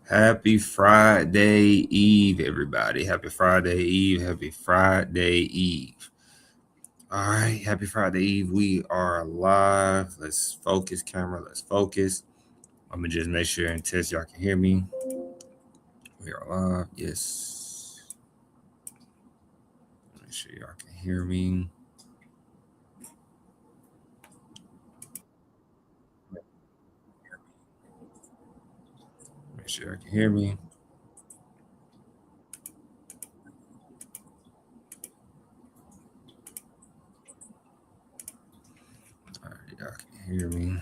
Happy Friday Eve, everybody. Happy Friday Eve. Happy Friday Eve. All right. Happy Friday Eve. We are live. Let's focus, camera. Let's focus. I'm going to just make sure and test y'all can hear me. We are live. Yes. Make sure y'all can hear me. Make sure y'all can hear me. All right. Y'all can hear me.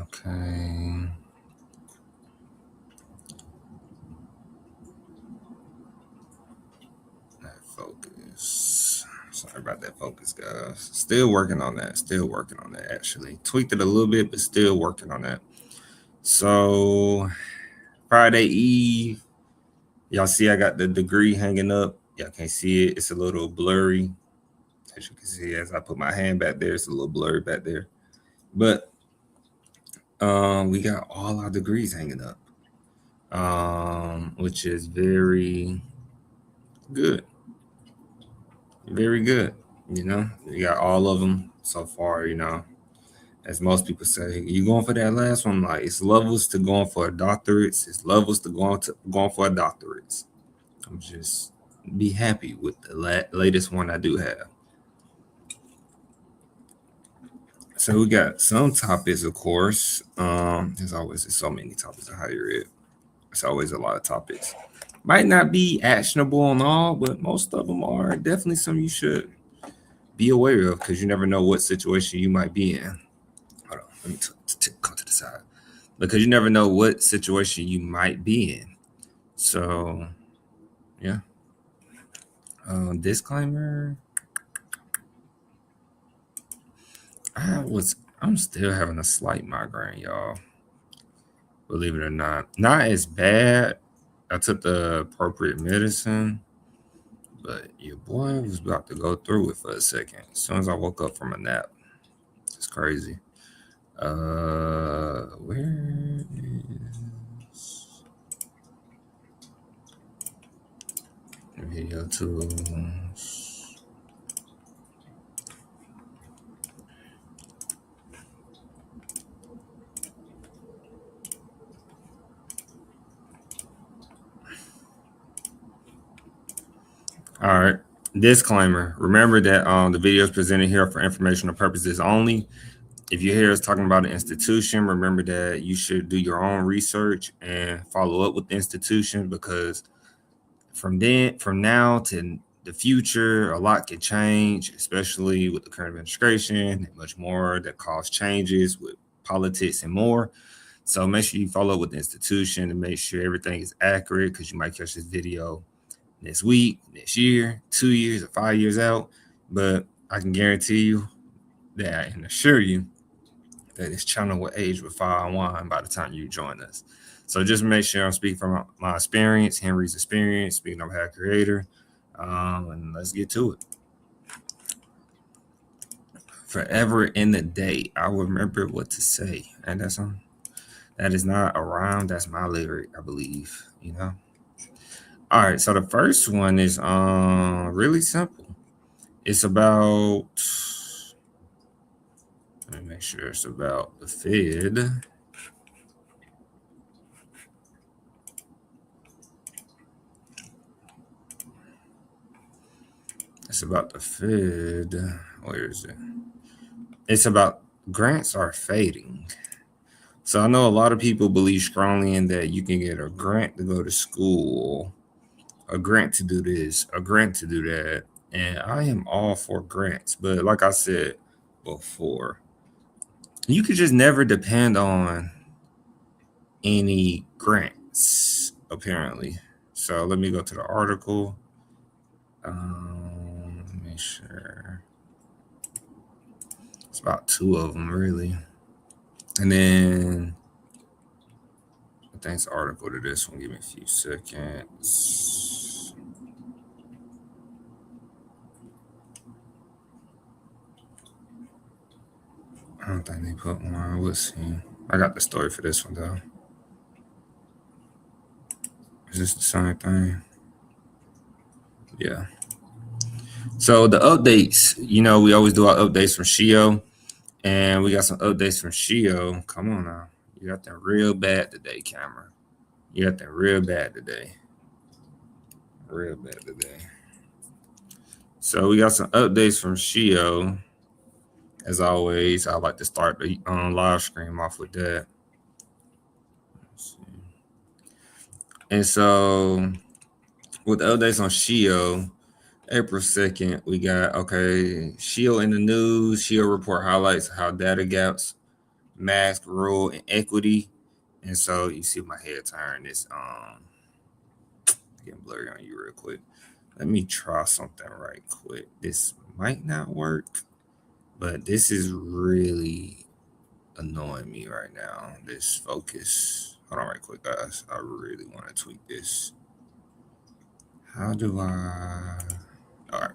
Okay. That focus. Sorry about that focus, guys. Still working on that. Actually. Tweaked it a little bit, but still working on that. So, Friday Eve. Y'all see I got the degree hanging up. Y'all can't see it. It's a little blurry. As you can see, as I put my hand back there, it's a little blurry back there. But we got all our degrees hanging up. Which is very good. Very good. We got all of them so far, as most people say. You going for that last one? Like, it's levels to going for a doctorate. It's levels to going for a doctorate. I'm just be happy with the latest one I do have. So we got some topics, of course. There's so many topics in higher ed. It's always a lot of topics. Might not be actionable on all, but most of them are definitely some you should be aware of because you never know what situation you might be in. Hold on, let me come to the side because you never know what situation you might be in. So, yeah. Disclaimer. I'm still having a slight migraine, y'all. Believe it or not. Not as bad. I took the appropriate medicine, but your boy was about to go through it for a second. As soon as I woke up from a nap. It's crazy. Where is video tools? All right. Disclaimer. Remember that the videos presented here are for informational purposes only. If you hear us talking about an institution, remember that you should do your own research and follow up with the institution because from now to the future, a lot can change, especially with the current administration and much more that cause changes with politics and more. So make sure you follow up with the institution and make sure everything is accurate because you might catch this video next week, next year, 2 years, or 5 years out. But I can guarantee you that I can assure you that this channel will age with fire and wine by the time you join us. So just make sure I'm speaking from my experience, Henry's experience, speaking on behalf of creator, and let's get to it. Forever in the day, I will remember what to say, and that is not a rhyme. That's my lyric, I believe. All right. So the first one is really simple. It's about. Let me make sure it's about the Fed. It's about the Fed. Where is it? It's about grants are fading. So I know a lot of people believe strongly in that you can get a grant to go to school, a grant to do this, a grant to do that. And I am all for grants. But like I said before, you could just never depend on any grants, apparently. So let me go to the article. Make sure. It's about 2 of them, really. And then I think it's article to this one. Give me a few seconds. I don't think they put one. We'll see. I got the story for this one though. Is this the same thing? Yeah. So the updates, we always do our updates from Shio, and we got some updates from Shio. Come on now. You got them real bad today, camera. You got them real bad today. Real bad today. So we got some updates from Shio. As always, I like to start the live stream off with that. And so with the updates on Shio, April 2nd, we got, Shio in the news. Shio report highlights how data gaps mask role and equity. And so you see my head turn. It's getting blurry on you real quick. Let me try something right quick. This might not work, but this is really annoying me right now. This focus. Hold on right quick, guys. I really want to tweak this. How do I... All right.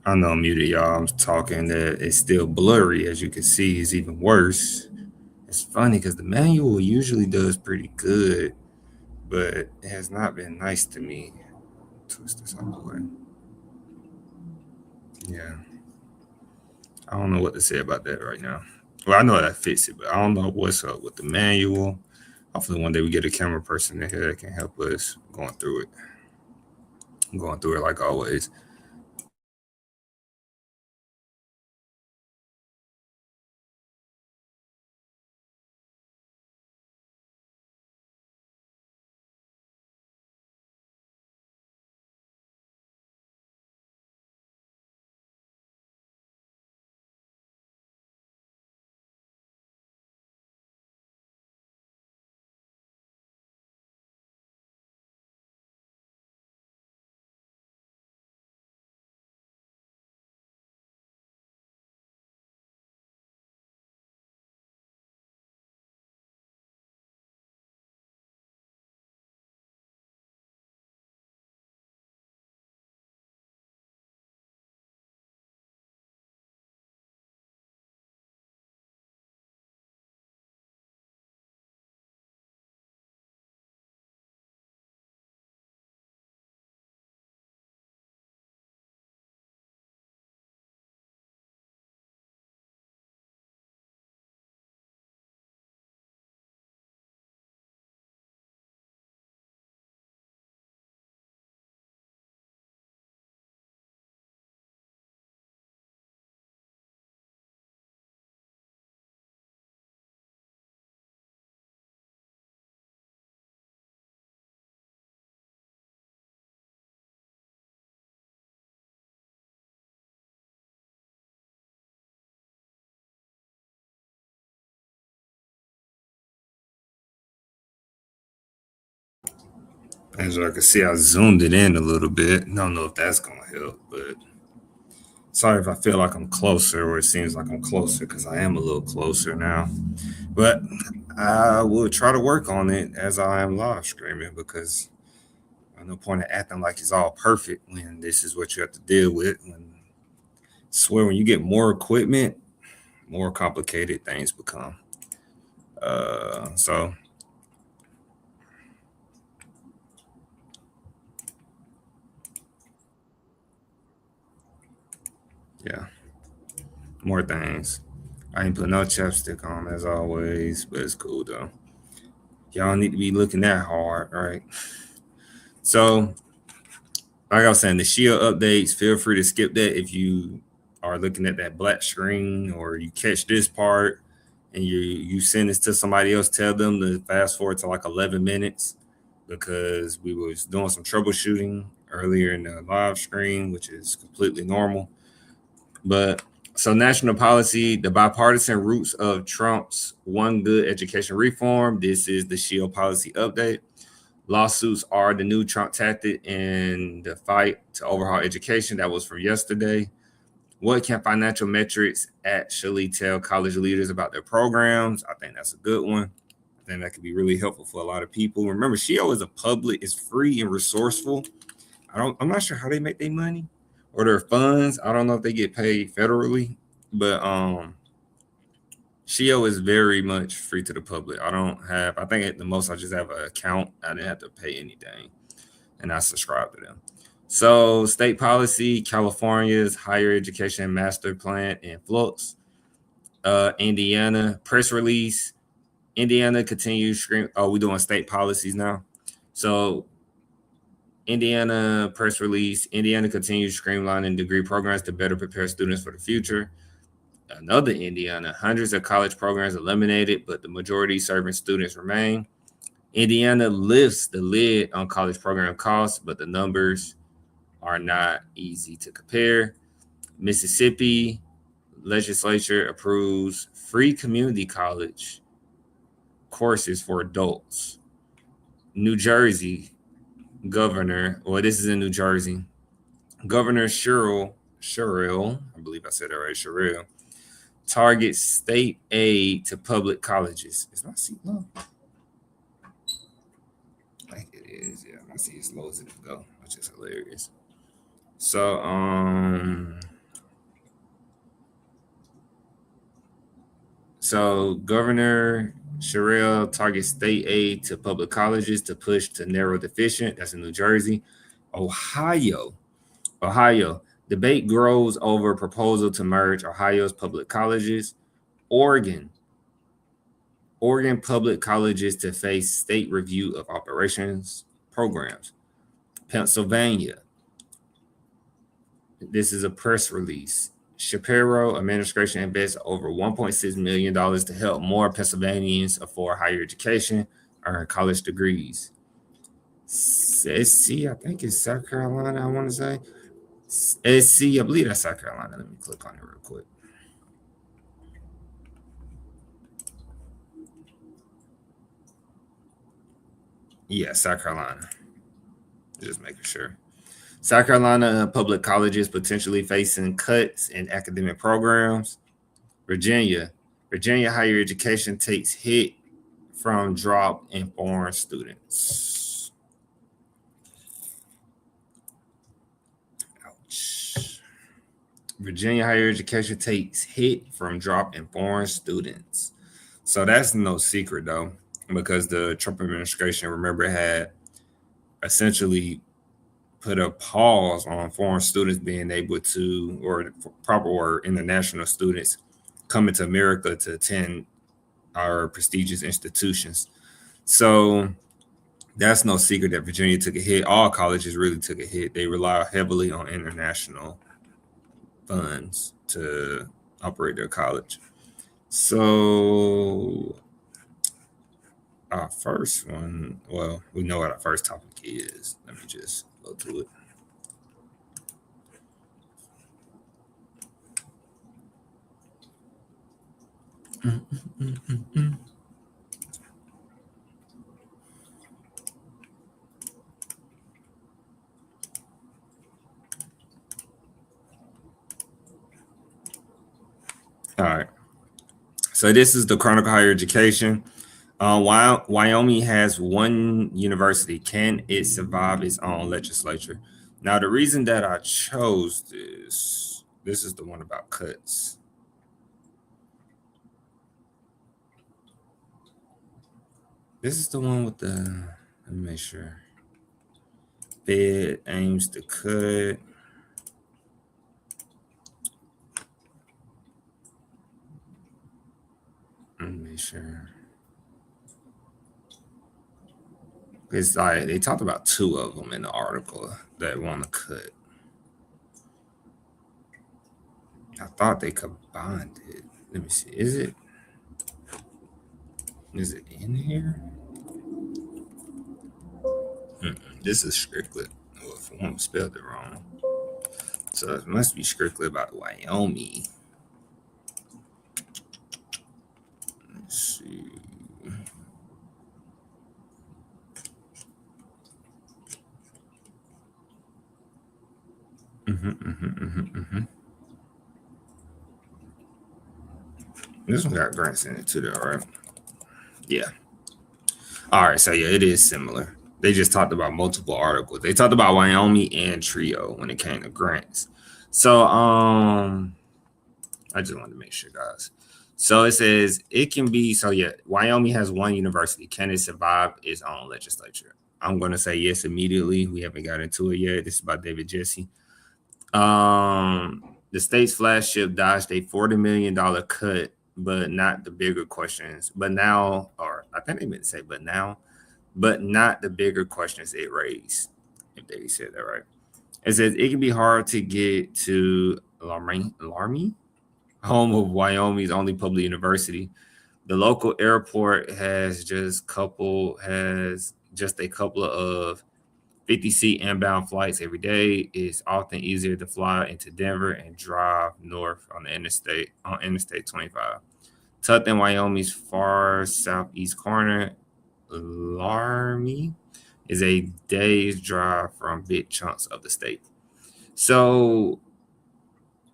I know I'm muted, y'all. I'm talking that it's still blurry. As you can see, it's even worse. It's funny because the manual usually does pretty good, but it has not been nice to me. Twist this out of the way. Yeah. I don't know what to say about that right now. Well, I know that fits it, but I don't know what's up with the manual. Hopefully one day we get a camera person in here that can help us going through it. I'm going through it like always. As I can see, I zoomed it in a little bit. I don't know if that's going to help, but sorry if I feel like I'm closer or it seems like I'm closer because I am a little closer now. But I will try to work on it as I am live streaming because no point in acting like it's all perfect when this is what you have to deal with when Swear when you get more equipment, more complicated things become. So yeah, more things. I ain't put no chapstick on as always, but it's cool though. Y'all need to be looking that hard, right? So, like I was saying, the Shield updates, feel free to skip that if you are looking at that black screen or you catch this part and you send this to somebody else, tell them to fast forward to like 11 minutes because we was doing some troubleshooting earlier in the live stream, which is completely normal. But so national policy, the bipartisan roots of Trump's one good education reform. This is the Shield policy update. Lawsuits are the new Trump tactic in the fight to overhaul education. That was from yesterday. What can financial metrics actually tell college leaders about their programs? I think that's a good one. I think that could be really helpful for a lot of people. Remember, SHIO is is free and resourceful. I'm not sure how they make their money or their funds. I don't know if they get paid federally, but SHIO is very much free to the public. I think at the most I just have an account. I didn't have to pay anything and I subscribe to them. So state policy, California's higher education master plan in flux. Indiana press release. Indiana continues scream. Oh, we're doing state policies now. So Indiana press release. Indiana continues streamlining degree programs to better prepare students for the future. Another Indiana, hundreds of college programs eliminated, but the majority serving students remain. Indiana lifts the lid on college program costs, but the numbers are not easy to compare. Mississippi legislature approves free community college courses for adults. New Jersey governor, this is in New Jersey. Governor Sherrill, I believe I said it right, Sherrill, targets state aid to public colleges. It's not slow. I think it is. Yeah, I see it slow as it go, which is hilarious. So Governor Sherrill targets state aid to public colleges to push to narrow deficient. That's in New Jersey. Ohio. Debate grows over proposal to merge Ohio's public colleges. Oregon public colleges to face state review of operations programs. Pennsylvania. This is a press release. Shapiro administration invests over $1.6 million to help more Pennsylvanians afford higher education, earn college degrees. SC, I think it's South Carolina, I want to say. SC, I believe that's South Carolina. Let me click on it real quick. Yeah, South Carolina. Just making sure. South Carolina public colleges potentially facing cuts in academic programs. Virginia higher education takes hit from drop in foreign students. Ouch. Virginia higher education takes hit from drop in foreign students. So that's no secret though, because the Trump administration, remember, had essentially put a pause on foreign students being able to, or proper word, international students coming to America to attend our prestigious institutions. So that's no secret that Virginia took a hit. All colleges really took a hit. They rely heavily on international funds to operate their college. So our first one, well, we know what our first topic is. Let me just go to it. All right. So this is the Chronicle Higher Education. Wyoming has one university. Can it survive its own legislature? Now, the reason that I chose this This is the one about cuts. This is the one with the, let me make sure. Fed aims to cut. Let me make sure. It's like they talked about two of them in the article that want to cut. I thought they combined it. Let me see. Is it in here? This is strictly, well, if I spelled it wrong. So it must be strictly about Wyoming. Let's see. This one got grants in it too, though, right? Yeah. All right. So yeah, it is similar. They just talked about multiple articles. They talked about Wyoming and Trio when it came to grants. So I just wanted to make sure, guys. So it says it can be, so yeah, Wyoming has one university. Can it survive its own legislature? I'm going to say yes immediately. We haven't got into it yet. This is by David Jesse. The state's flagship dodged a $40 million cut, but not the bigger questions. But now, or I think they meant to say, but not the bigger questions it raised, if they said that right. It says it can be hard to get to Laramie, home of Wyoming's only public university. The local airport has just a couple of 50-seat inbound flights every day. It's often easier to fly into Denver and drive north on Interstate 25. Tucked in Wyoming's far southeast corner, Laramie is a day's drive from big chunks of the state. So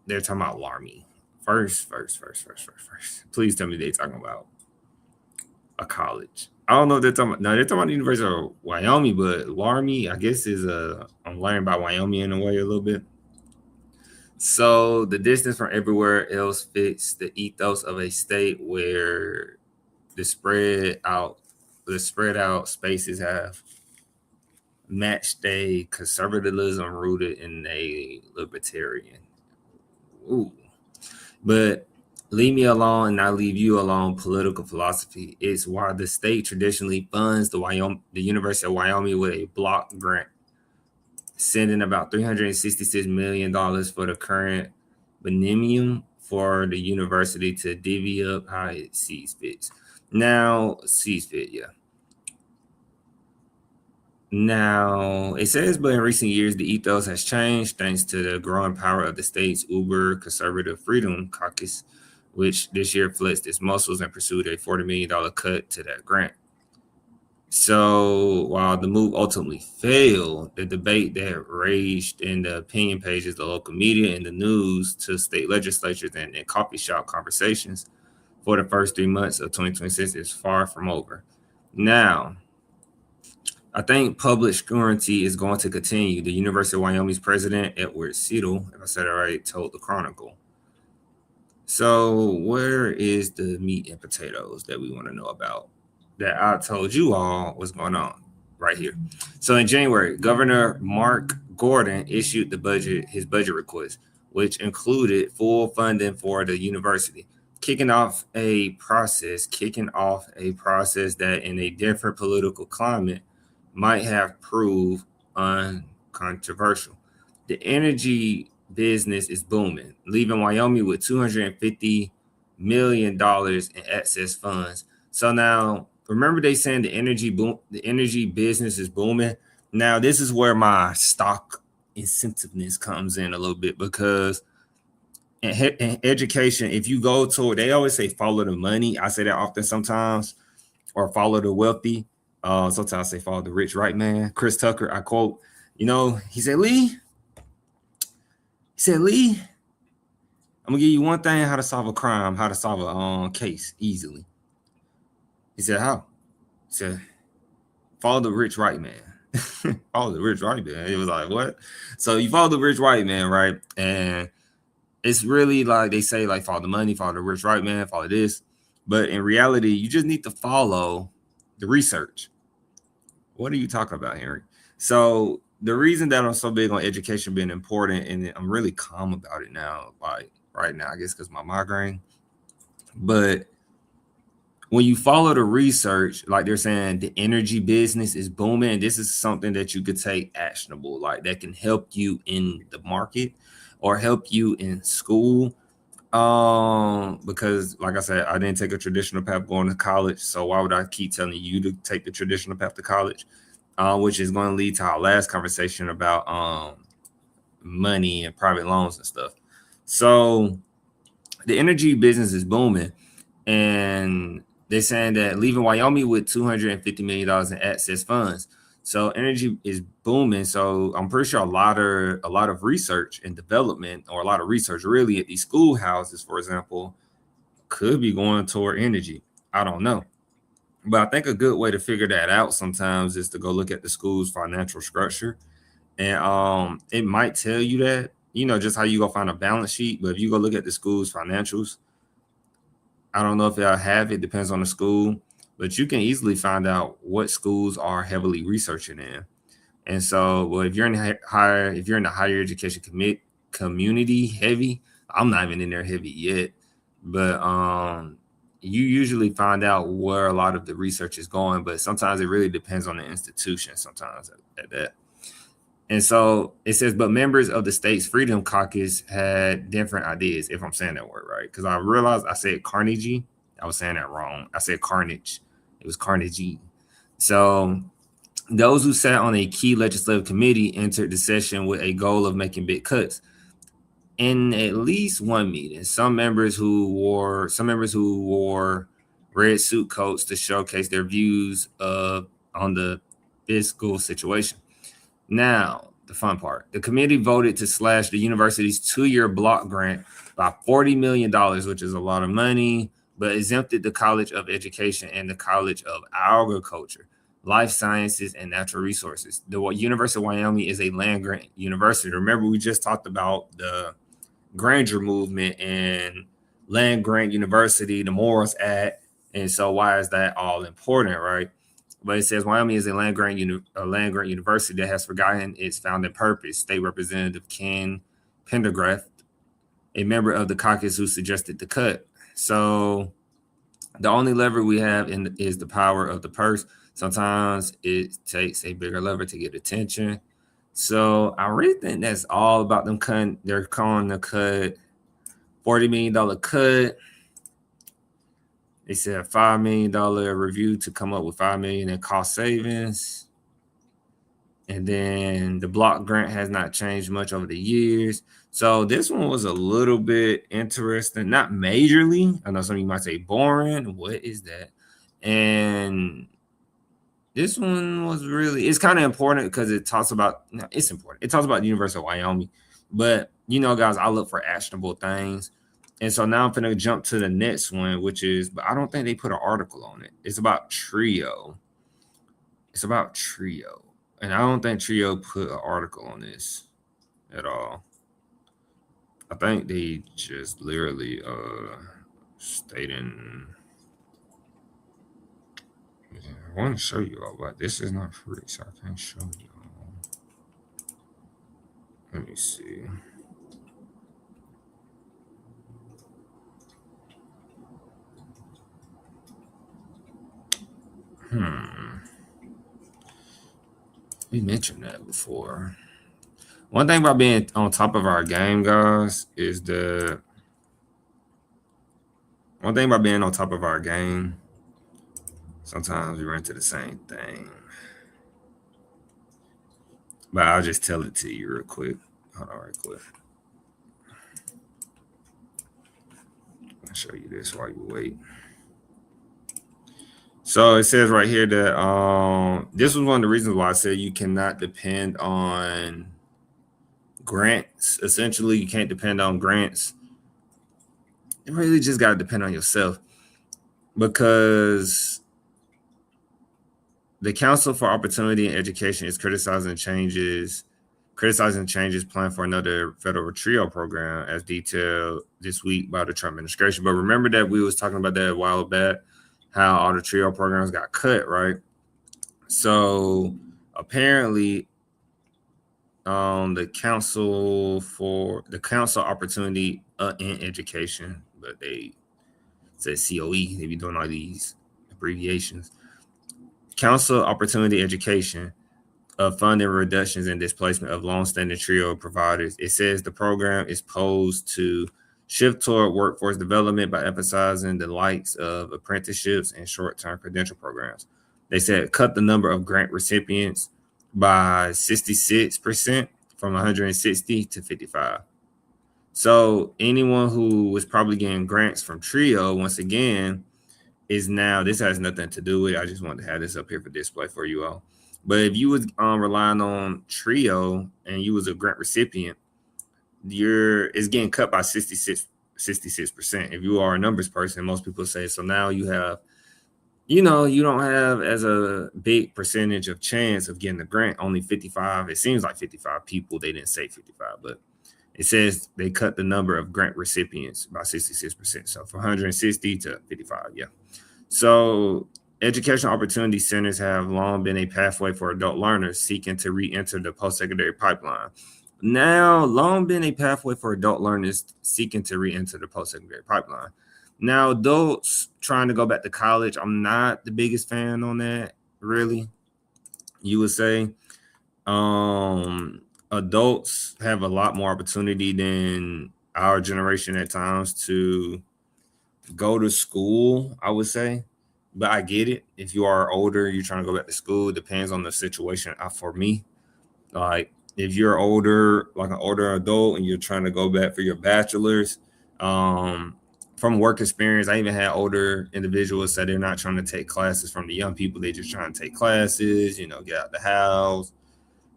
they're talking about Laramie. First. Please tell me they're talking about a college. I don't know if they're talking about the University of Wyoming, but Laramie, I guess, is I'm learning about Wyoming in a way a little bit. So the distance from everywhere else fits the ethos of a state where the spread out spaces have matched a conservatism rooted in a libertarian. Ooh. But leave me alone and I leave you alone political philosophy is why the state traditionally funds the University of Wyoming with a block grant, sending about $366 million for the current biennium for the university to divvy up how it sees fit. Now, it says, but in recent years, the ethos has changed thanks to the growing power of the state's uber conservative Freedom Caucus, which this year flexed its muscles and pursued a $40 million cut to that grant. So while the move ultimately failed, the debate that raged in the opinion pages, the local media, and the news to state legislatures and coffee shop conversations for the first 3 months of 2026 is far from over. Now, I think public scrutiny is going to continue. The University of Wyoming's president, Edward Seidel, if I said it right, told the Chronicle. So where is the meat and potatoes that we want to know about that I told you all what's going on right here? So in January, Governor Mark Gordon issued his budget request, which included full funding for the university, kicking off a process that in a different political climate might have proved uncontroversial. The energy business is booming, leaving Wyoming with $250 million in excess funds. So now, remember they saying the energy business is booming. Now, this is where my stock incentiveness comes in a little bit, because in education, if you go to, they always say follow the money. I say that often sometimes, or follow the wealthy. Sometimes I say follow the rich, right, man? Chris Tucker, I quote, he said, Lee, I'm gonna give you one thing, how to solve a crime, how to solve a case easily. He said, how? He said, follow the rich white man. Follow the rich white man. It was like, what? So you follow the rich white man, right? And it's really like they say, like, follow the money, follow the rich right man, follow this. But in reality, you just need to follow the research. What are you talking about, Henry? So the reason that I'm so big on education being important, and I'm really calm about it now, like right now, I guess because my migraine. But when you follow the research, like they're saying, the energy business is booming. This is something that you could take actionable, like that can help you in the market or help you in school. Because like I said, I didn't take a traditional path going to college. So why would I keep telling you to take the traditional path to college? Which is going to lead to our last conversation about money and private loans and stuff. So the energy business is booming, and they're saying that leaving Wyoming with $250 million in access funds. So energy is booming. So I'm pretty sure a lot of research and development, or a lot of research really at these schoolhouses, for example, could be going toward energy. I don't know. But I think a good way to figure that out sometimes is to go look at the school's financial structure. And it might tell you that, just how you go find a balance sheet. But if you go look at the school's financials, I don't know if they'll have it, depends on the school, but you can easily find out what schools are heavily researching in. And so, well, if you're in the higher education community heavy, I'm not even in there heavy yet, but you usually find out where a lot of the research is going, but sometimes it really depends on the institution sometimes at that. And so it says, but members of the state's Freedom Caucus had different ideas, if I'm saying that word right. Because I realized I said Carnegie. I was saying that wrong. I said Carnage. It was Carnegie. So those who sat on a key legislative committee entered the session with a goal of making big cuts. In at least one meeting, some members who wore red suit coats to showcase their views on the fiscal situation. Now, the fun part. The committee voted to slash the university's 2-year block grant by $40 million, which is a lot of money, but exempted the College of Education and the College of Agriculture, Life Sciences, and Natural Resources. The University of Wyoming is a land-grant university. Remember, we just talked about the Granger movement and land-grant university, the Morris Act, and so why is that all important, right? But it says Wyoming is a land-grant university that has forgotten its founding purpose. State Representative Ken Pendergraft, a member of the caucus who suggested the cut. So the only lever we have is the power of the purse. Sometimes it takes a bigger lever to get attention. So I really think that's all about them cutting. They're calling the cut $40 million cut. They said a $5 million review to come up with $5 million in cost savings. And then the block grant has not changed much over the years. So this one was a little bit interesting, not majorly. I know some of you might say boring. What is that? And this one was it's kind of important because it talks about, it's important. It talks about the University of Wyoming. But, guys, I look for actionable things. And so now I'm going to jump to the next one, which is, but I don't think they put an article on it. It's about Trio. And I don't think Trio put an article on this at all. I think they just literally stating. I want to show you all, but this is not free, so I can't show you all. Let me see. We mentioned that before. One thing about being on top of our game, guys, is sometimes we run into the same thing. But I'll just tell it to you real quick. Hold on real quick. I'll show you this while you wait. So it says right here that this was one of the reasons why I said you cannot depend on grants. Essentially, you can't depend on grants. You really just got to depend on yourself, because the Council for Opportunity in Education is criticizing changes criticizing changes planned for another federal TRIO program as detailed this week by the Trump administration. But remember that we was talking about that a while back, how all the TRIO programs got cut, right? So apparently, the Council Opportunity in Education, but they said COE. They be doing all these abbreviations. Council Opportunity Education of funding reductions and displacement of longstanding TRIO providers. It says the program is posed to shift toward workforce development by emphasizing the likes of apprenticeships and short-term credential programs. They said cut the number of grant recipients by 66% from 160 to 55. So anyone who was probably getting grants from TRIO, once again, is now, this has nothing to do with it. I just wanted to have this up here for display for you all. But if you was relying on TRIO and you was a grant recipient, it's getting cut by 66%. If you are a numbers person, most people say, so now you have, you don't have as a big percentage of chance of getting the grant, only 55. It seems like 55 people. They didn't say 55, but it says they cut the number of grant recipients by 66%. So from 160 to 55, yeah. So educational opportunity centers have long been a pathway for adult learners seeking to re-enter the post-secondary pipeline. Now, long been a pathway for adult learners seeking to re-enter the post-secondary pipeline. Now, adults trying to go back to college, I'm not the biggest fan on that, really. You would say adults have a lot more opportunity than our generation at times to go to school, I would say. But I get it. If you are older, you're trying to go back to school. It depends on the situation. For me, like if you're older, like an older adult, and you're trying to go back for your bachelor's, from work experience, I even had older individuals say they're not trying to take classes from the young people. They're just trying to take classes, get out the house,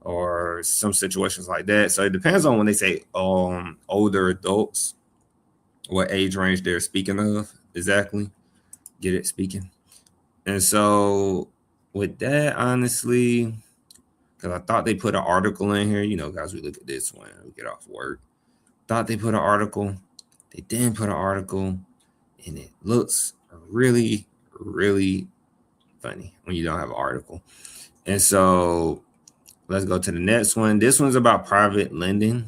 or some situations like that. So it depends on when they say older adults, what age range they're speaking of exactly. Get it? Speaking. And so with that, honestly, because I thought they put an article in here, guys, we look at this when we get off work. Thought they put an article. They didn't put an article, and it looks really, really funny when you don't have an article. And so let's go to the next one. This one's about private lending.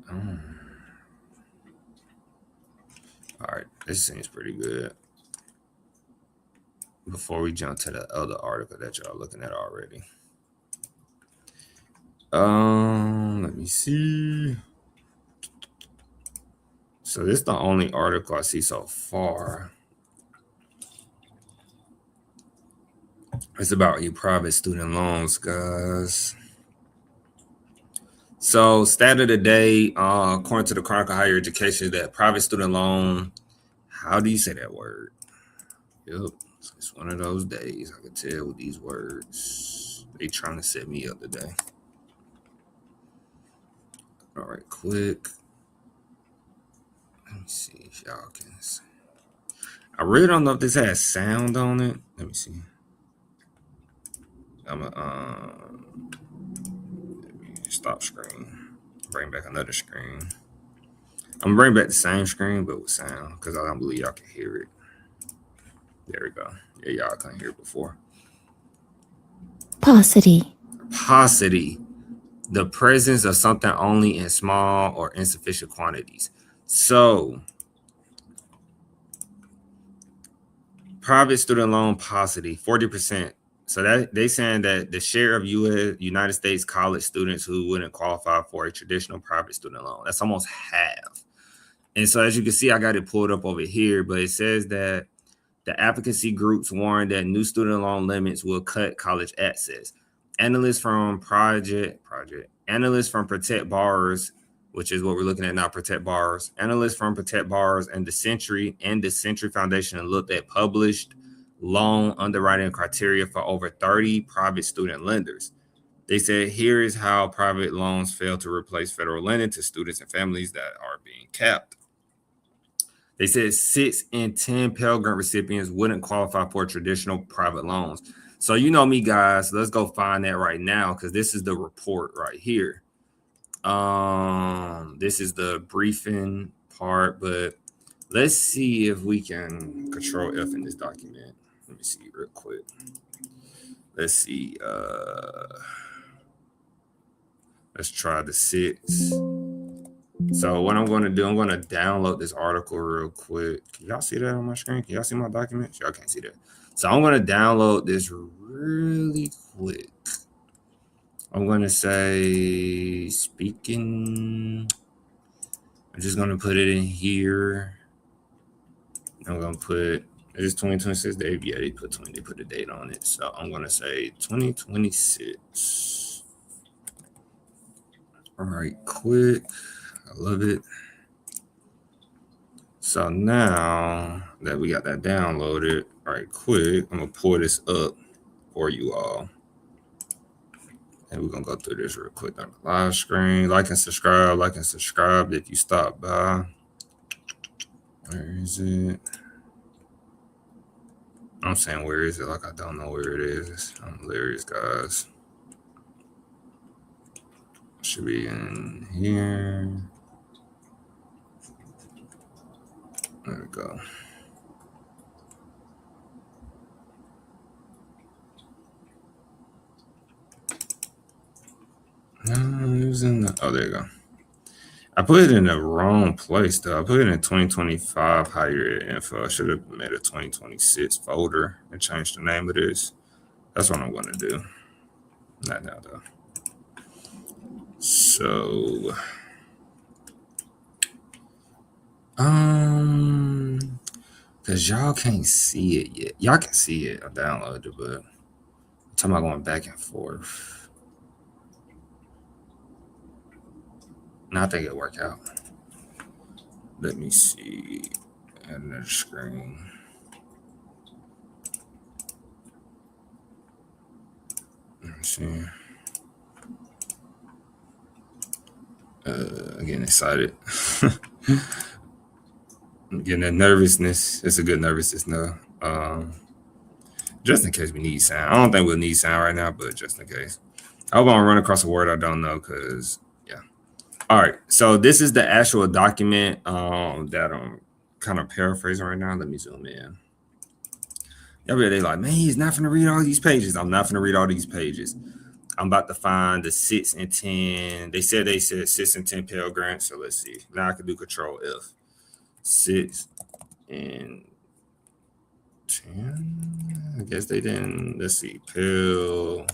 All right, this seems pretty good. Before we jump to the other article that y'all looking at already. Let me see. So this is the only article I see so far. It's about your private student loans, guys. So stat of the day, according to the Chronicle of Higher Education, that private student loan, how do you say that word? Yep, it's one of those days. I can tell with these words. They trying to set me up today. All right, quick. Let me see if y'all can see. I really don't know if this has sound on it. Let me see. I'm gonna let me stop screen. Bring back another screen. I'm gonna bring back the same screen but with sound because I don't believe y'all can hear it. There we go. Yeah, y'all couldn't hear it before. Paucity. Paucity. The presence of something only in small or insufficient quantities. So private student loan paucity, 40%. So that they saying that the share of United States college students who wouldn't qualify for a traditional private student loan, that's almost half. And so as you can see, I got it pulled up over here, but it says that the advocacy groups warn that new student loan limits will cut college access. Analysts from Protect Borrowers, which is what we're looking at now, Protect Borrowers. Analysts from Protect Borrowers and the Century Foundation looked at published loan underwriting criteria for over 30 private student lenders. They said, here is how private loans fail to replace federal lending to students and families that are being capped. They said 6 in 10 Pell Grant recipients wouldn't qualify for traditional private loans. So you know me, guys. Let's go find that right now because this is the report right here. This is the briefing part, but let's see if we can control F in this document. Let me see real quick. Let's see. Let's try the 6. So what I'm going to do, I'm going to download this article real quick. Can y'all see that on my screen? Can y'all see my document? Y'all can't see that. So I'm going to download this really quick. I'm going to say speaking. I'm just going to put it in here. I'm going to put, is 2026 date? Yeah, they put the date on it. So I'm going to say 2026. All right, quick. I love it. So now that we got that downloaded, all right, quick, I'm going to pull this up for you all. And we're going to go through this real quick on the live screen. Like and subscribe if you stop by. Where is it? I'm saying, where is it? Like, I don't know where it is. I'm hilarious, guys. Should be in here. There we go. It was in the, oh, there you go. I put it in the wrong place, though. I put it in 2025 higher ed info. I should have made a 2026 folder and changed the name of this. That's what I'm going to do. Not now, though. So, because y'all can't see it yet. Y'all can see it. I downloaded it, but I'm talking about going back and forth. Now I think it'll work out. Let me see. Another screen. Let me see. I'm getting excited. I'm getting that nervousness. It's a good nervousness now. Just in case we need sound. I don't think we'll need sound right now, but just in case. I hope I don't run across a word I don't know because, yeah. All right. So this is the actual document that I'm kind of paraphrasing right now. Let me zoom in. They're like, man, he's not going to read all these pages. I'm not going to read all these pages. I'm about to find the 6 and 10. They said 6 and 10 Pell Grants. So let's see. Now I can do Control F. 6 and 10. I guess they didn't. Let's see. Pell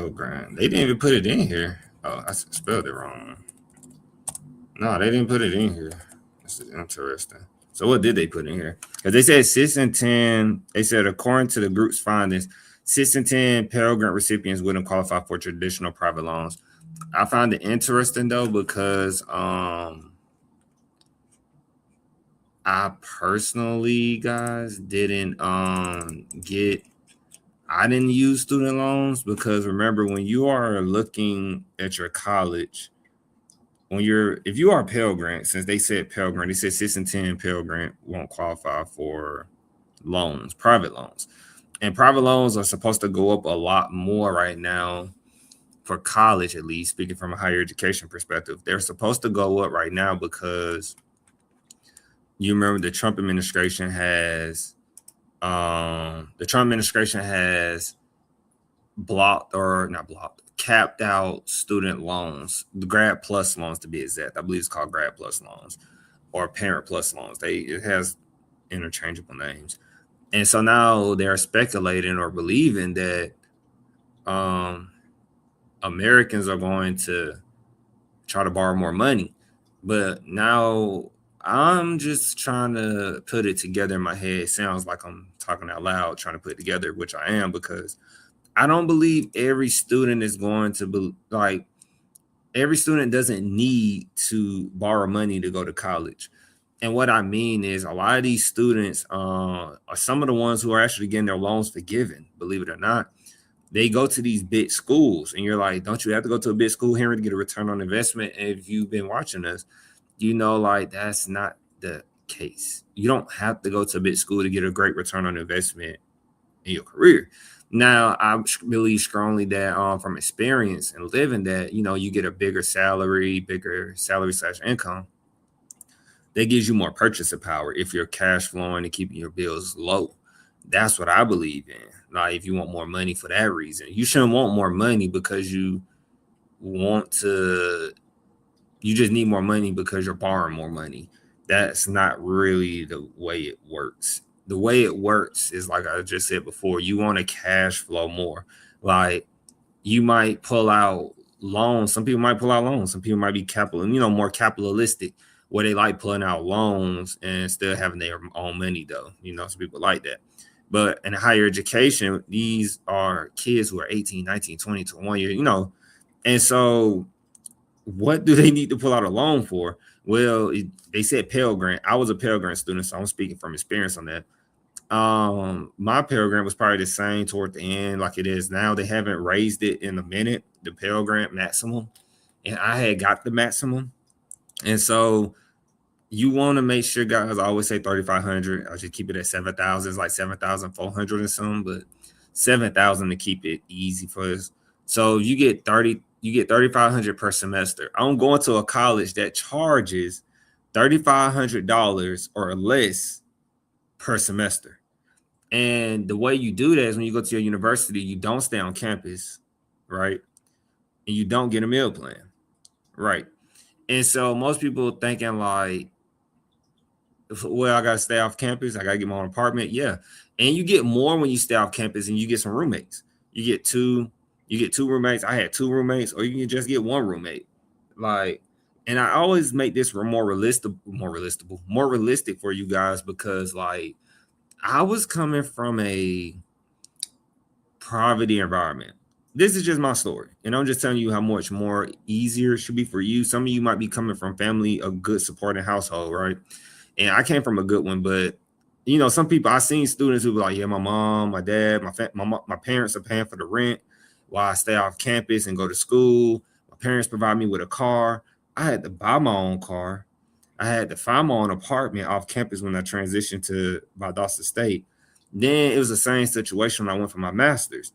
Grant. They didn't even put it in here. Oh, I spelled it wrong. No, they didn't put it in here. This is interesting. So what did they put in here? Because they said 6 and 10. They said according to the group's findings, 6 and 10 Pell Grant recipients wouldn't qualify for traditional private loans. I find it interesting though because I personally, guys, didn't I didn't use student loans because remember when you are looking at your college, if you are Pell Grant, since they said Pell Grant, they said 6 and 10 Pell Grant won't qualify for loans, private loans. And private loans are supposed to go up a lot more right now for college, at least speaking from a higher education perspective. They're supposed to go up right now because you remember the Trump administration has capped out student loans, the Grad Plus loans to be exact. I believe it's called Grad Plus loans or Parent Plus loans. It has interchangeable names. And so now they're speculating or believing that Americans are going to try to borrow more money. But now I'm just trying to put it together in my head. It sounds like I'm talking out loud, trying to put it together, which I am, because I don't believe every student is going to be like, every student doesn't need to borrow money to go to college. And what I mean is a lot of these students are some of the ones who are actually getting their loans forgiven, believe it or not. They go to these big schools and you're like, don't you have to go to a big school, Henry, to get a return on investment? And if you've been watching us, you know, like that's not the case. You don't have to go to a big school to get a great return on investment in your career. Now, I believe strongly that from experience and living that, you get a bigger salary / income. That gives you more purchasing power if you're cash flowing and keeping your bills low. That's what I believe in. Like, if you want more money for that reason, you shouldn't want more money because you just need more money because you're borrowing more money. That's not really the way it works. The way it works is, like I just said before, you want to cash flow more. Like, you might pull out loans. Some people might pull out loans. Some people might be more capitalistic, where they like pulling out loans and still having their own money, though. Some people like that. But in higher education, these are kids who are 18, 19, 20, 21 years, and so what do they need to pull out a loan for? Well, they said Pell Grant. I was a Pell Grant student, so I'm speaking from experience on that. My Pell Grant was probably the same toward the end like it is now. They haven't raised it in a minute, the Pell Grant maximum, and I had got the maximum. And so you want to make sure, guys, I always say 3,500. I should keep it at 7,000. It's like 7,400 and some, but 7,000 to keep it easy for us. So you get 3,500 per semester. I'm going to a college that charges $3,500 or less per semester. And the way you do that is when you go to your university, you don't stay on campus, right? And you don't get a meal plan, right? And so most people thinking like, well, I got to stay off campus. I got to get my own apartment. Yeah. And you get more when you stay off campus and you get some roommates. You get two roommates. I had 2 roommates, or you can just get 1 roommate. Like, and I always make this more realistic for you guys, because like, I was coming from a poverty environment. This is just my story, and I'm just telling you how much more easier it should be for you. Some of you might be coming from a good supporting household, right? And I came from a good one, but some people, I've seen students who be like, yeah, my mom, my dad, my parents are paying for the rent while I stay off campus and go to school. My parents provide me with a car. I had to buy my own car. I had to find my own apartment off campus when I transitioned to Valdosta State. Then it was the same situation when I went for my master's.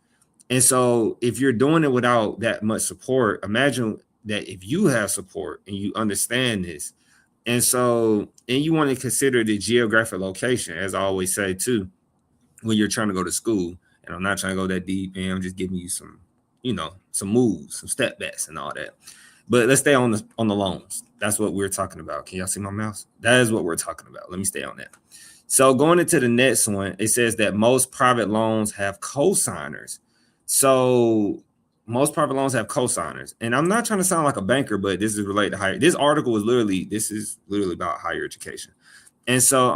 And so if you're doing it without that much support, imagine that if you have support and you understand this. And you want to consider the geographic location, as I always say too, when you're trying to go to school. And I'm not trying to go that deep, and I'm just giving you some, some moves, some step backs and all that. But let's stay on the loans. That's what we're talking about. Can y'all see my mouse? That is what we're talking about. Let me stay on that. So going into the next one, it says that most private loans have cosigners. So most private loans have cosigners. And I'm not trying to sound like a banker, but this is related to higher. This article is literally about higher education. And so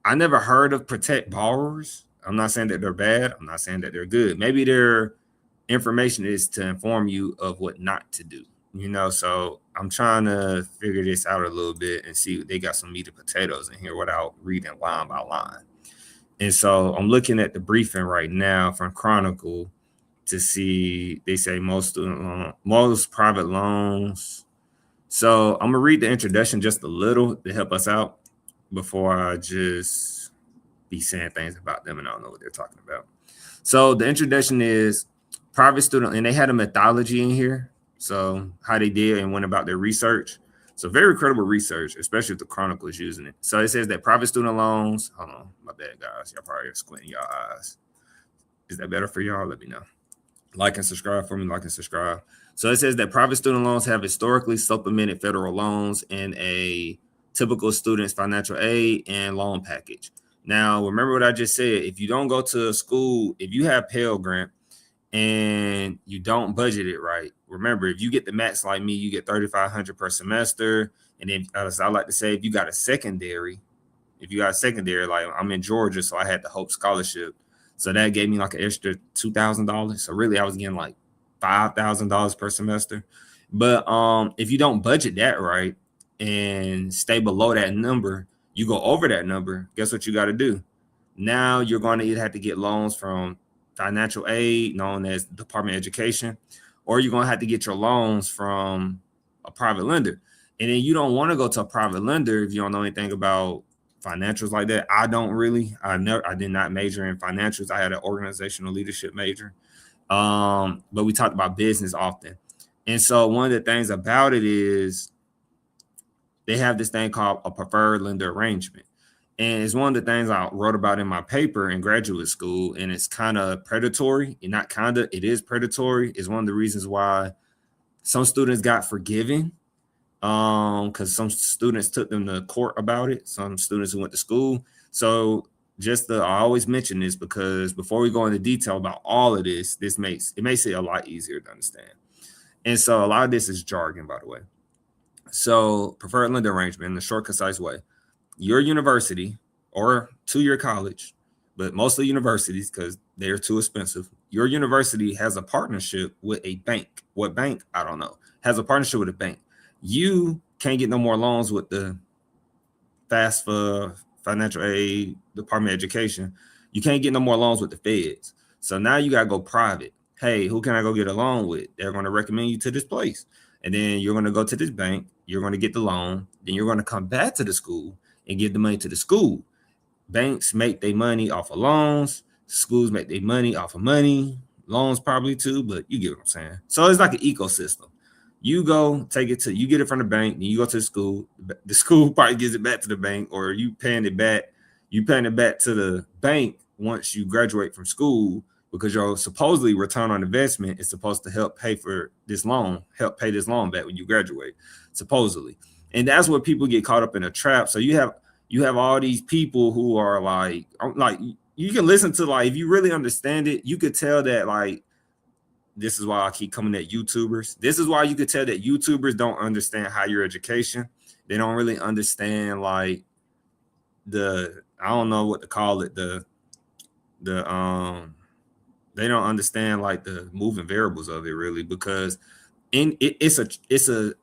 I never heard of protect borrowers. I'm not saying that they're bad. I'm not saying that they're good. Maybe their information is to inform you of what not to do. So I'm trying to figure this out a little bit and see if they got some meat and potatoes in here without reading line by line. And so I'm looking at the briefing right now from Chronicle to see, they say most private loans. So I'm gonna read the introduction just a little to help us out before I just be saying things about them and I don't know what they're talking about. So the introduction is private student, and they had a methodology in here. So how they did and went about their research. So very credible research, especially if the Chronicle is using it. So it says that private student loans, hold on, my bad guys. Y'all probably are squinting your eyes. Is that better for y'all? Let me know. Like and subscribe for me, like and subscribe. So it says that private student loans have historically supplemented federal loans in a typical student's financial aid and loan package. Now, remember what I just said. If you don't go to school, if you have Pell Grant and you don't budget it right, remember, if you get the max like me, you get $3,500 per semester. And then, as I like to say, if you got a secondary, like I'm in Georgia, so I had the Hope Scholarship. So that gave me like an extra $2,000. So really, I was getting like $5,000 per semester. But if you don't budget that right and stay below that number, you go over that number, guess what you got to do? Now you're going to either have to get loans from financial aid, known as Department of Education, or you're going to have to get your loans from a private lender. And then you don't want to go to a private lender if you don't know anything about financials like that. I don't really. I did not major in financials. I had an organizational leadership major. But we talked about business often. And so one of the things about it is they have this thing called a preferred lender arrangement. And it's one of the things I wrote about in my paper in graduate school. And it's kind of predatory, and not kind of, it is predatory. It's one of the reasons why some students got forgiven, because some students took them to court about it, some students who went to school. So I always mention this because before we go into detail about all of this, makes it a lot easier to understand. And so a lot of this is jargon, by the way. So preferred lender arrangement in the short, concise way: your university or 2-year college, but mostly universities because they're too expensive. Your university has a partnership with a bank. What bank? I don't know. Has a partnership with a bank. You can't get no more loans with the FAFSA, Financial Aid, Department of Education. You can't get no more loans with the feds. So now you got to go private. Hey, who can I go get a loan with? They're going to recommend you to this place. And then you're going to go to this bank. You're going to get the loan. Then you're going to come back to the school and give the money to the school. Banks make their money off of loans. Schools make their money off of money. Loans probably too, but you get what I'm saying. So it's like an ecosystem. You go you get it from the bank, then you go to the school. The school probably gives it back to the bank, or you paying it back to the bank once you graduate from school, because your supposedly return on investment is supposed to help pay for this loan, help pay this loan back when you graduate, supposedly. And that's where people get caught up in a trap. So you have all these people who are like you can listen to, like, if you really understand it, you could tell that, like, this is why I keep coming at YouTubers. This is why you could tell that YouTubers don't understand higher education. They don't really understand, like, I don't know what to call it, they don't understand, like, the moving variables of it, really, because it's a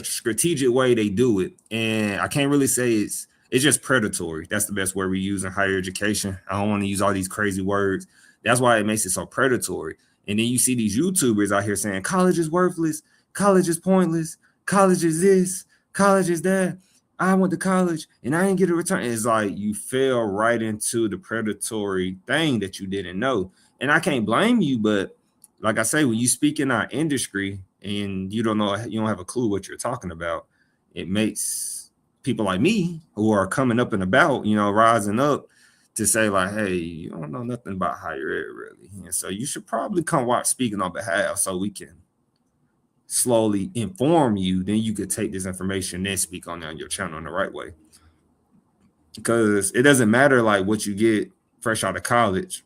strategic way they do it. And I can't really say it's just predatory. That's the best word we use in higher education. I don't want to use all these crazy words. That's why it makes it so predatory. And then you see these YouTubers out here saying college is worthless, college is pointless, college is this, college is that. I went to college and I didn't get a return. It's like you fell right into the predatory thing that you didn't know. And I can't blame you, but like I say, when you speak in our industry and you don't have a clue what you're talking about, it makes people like me who are coming up and about, rising up, to say, like, hey, you don't know nothing about higher ed, really. And so you should probably come watch Speaking on Behalf so we can slowly inform you. Then you could take this information and speak on it on your channel in the right way. Because it doesn't matter, like, what you get fresh out of college.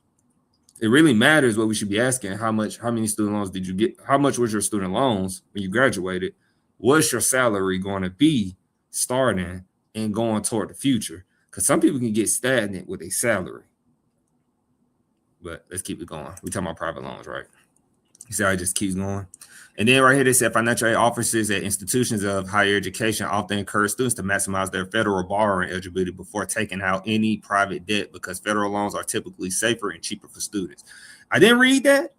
It really matters what we should be asking: how many student loans did you get? How much was your student loans when you graduated? What's your salary going to be starting and going toward the future? Because some people can get stagnant with a salary. But let's keep it going. We're talking about private loans, right? You see how it just keeps going? And then right here, they said financial aid officers at institutions of higher education often encourage students to maximize their federal borrowing eligibility before taking out any private debt, because federal loans are typically safer and cheaper for students. I didn't read that.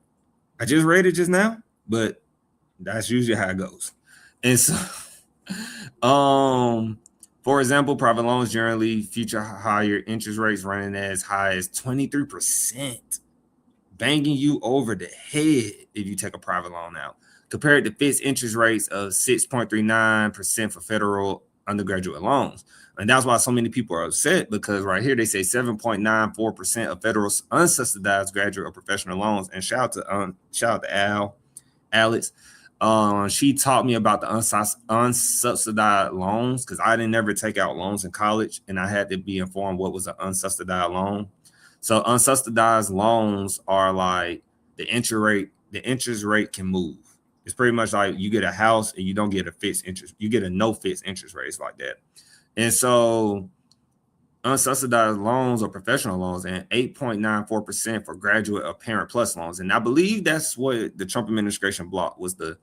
I just read it just now, but that's usually how it goes. And so, for example, private loans generally feature higher interest rates running as high as 23%, banging you over the head if you take a private loan out, compared to fixed interest rates of 6.39% for federal undergraduate loans. And that's why so many people are upset, because right here they say 7.94% of federal unsubsidized graduate or professional loans. And shout out to Alex. She taught me about the unsubsidized loans, because I didn't never take out loans in college, and I had to be informed what was an unsubsidized loan. So unsubsidized loans are like the interest rate can move. It's pretty much like you get a house and you don't get a fixed interest. You get a no fixed interest rate. It's like that. And so unsubsidized loans or professional loans, and 8.94% for graduate or parent plus loans. And I believe that's what the Trump administration blocked, was the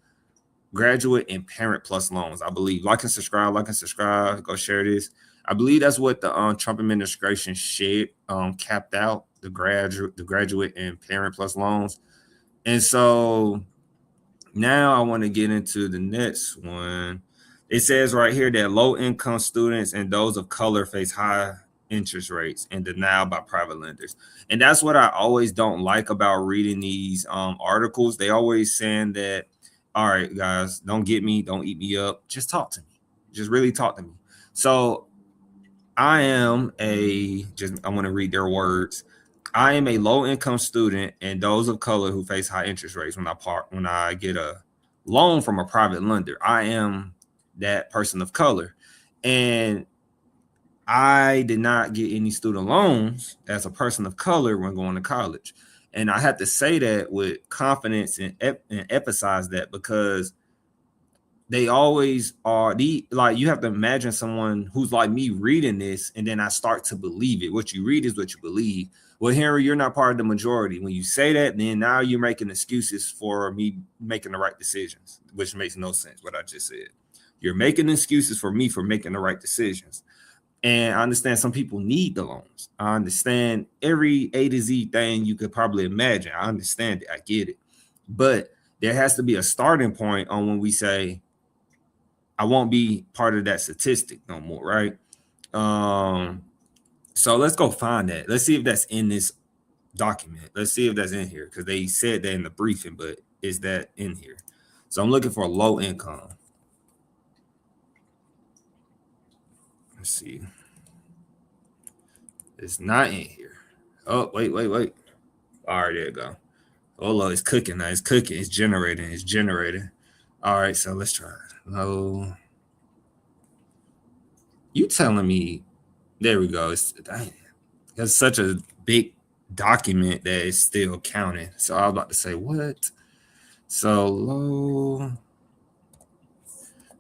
graduate and parent plus loans. I believe. Like and subscribe. Go share this. I believe that's what the Trump administration capped out, the graduate and parent plus loans. And so now I want to get into the next one. It says right here that low-income students and those of color face high interest rates and denial by private lenders. And that's what I always don't like about reading these articles. They always saying that, all right, guys, don't get me, don't eat me up. Just talk to me. Just really talk to me. So I want to read their words. I am a low-income student and those of color who face high interest rates when I get a loan from a private lender. I am that person of color. And I did not get any student loans as a person of color when going to college. And I have to say that with confidence and emphasize that because they always are like you have to imagine someone who's like me reading this and then I start to believe it. What you read is what you believe. Well, Henry, you're not part of the majority. When you say that, then now you're making excuses for me making the right decisions, which makes no sense what I just said. You're making excuses for me for making the right decisions. And I understand some people need the loans. I understand every A to Z thing you could probably imagine. I understand it. I get it. But there has to be a starting point on when we say, I won't be part of that statistic no more, right? So let's go find that. Let's see if that's in this document. Let's see if that's in here because they said that in the briefing, but is that in here? So I'm looking for low income. Let's see. It's not in here. Oh, wait. All right, there you go. Oh, Lord, it's cooking now. It's cooking. It's generating. All right, so let's try it. Low. You telling me? There we go. It's such a big document that it's still counting. So I was about to say what? So low.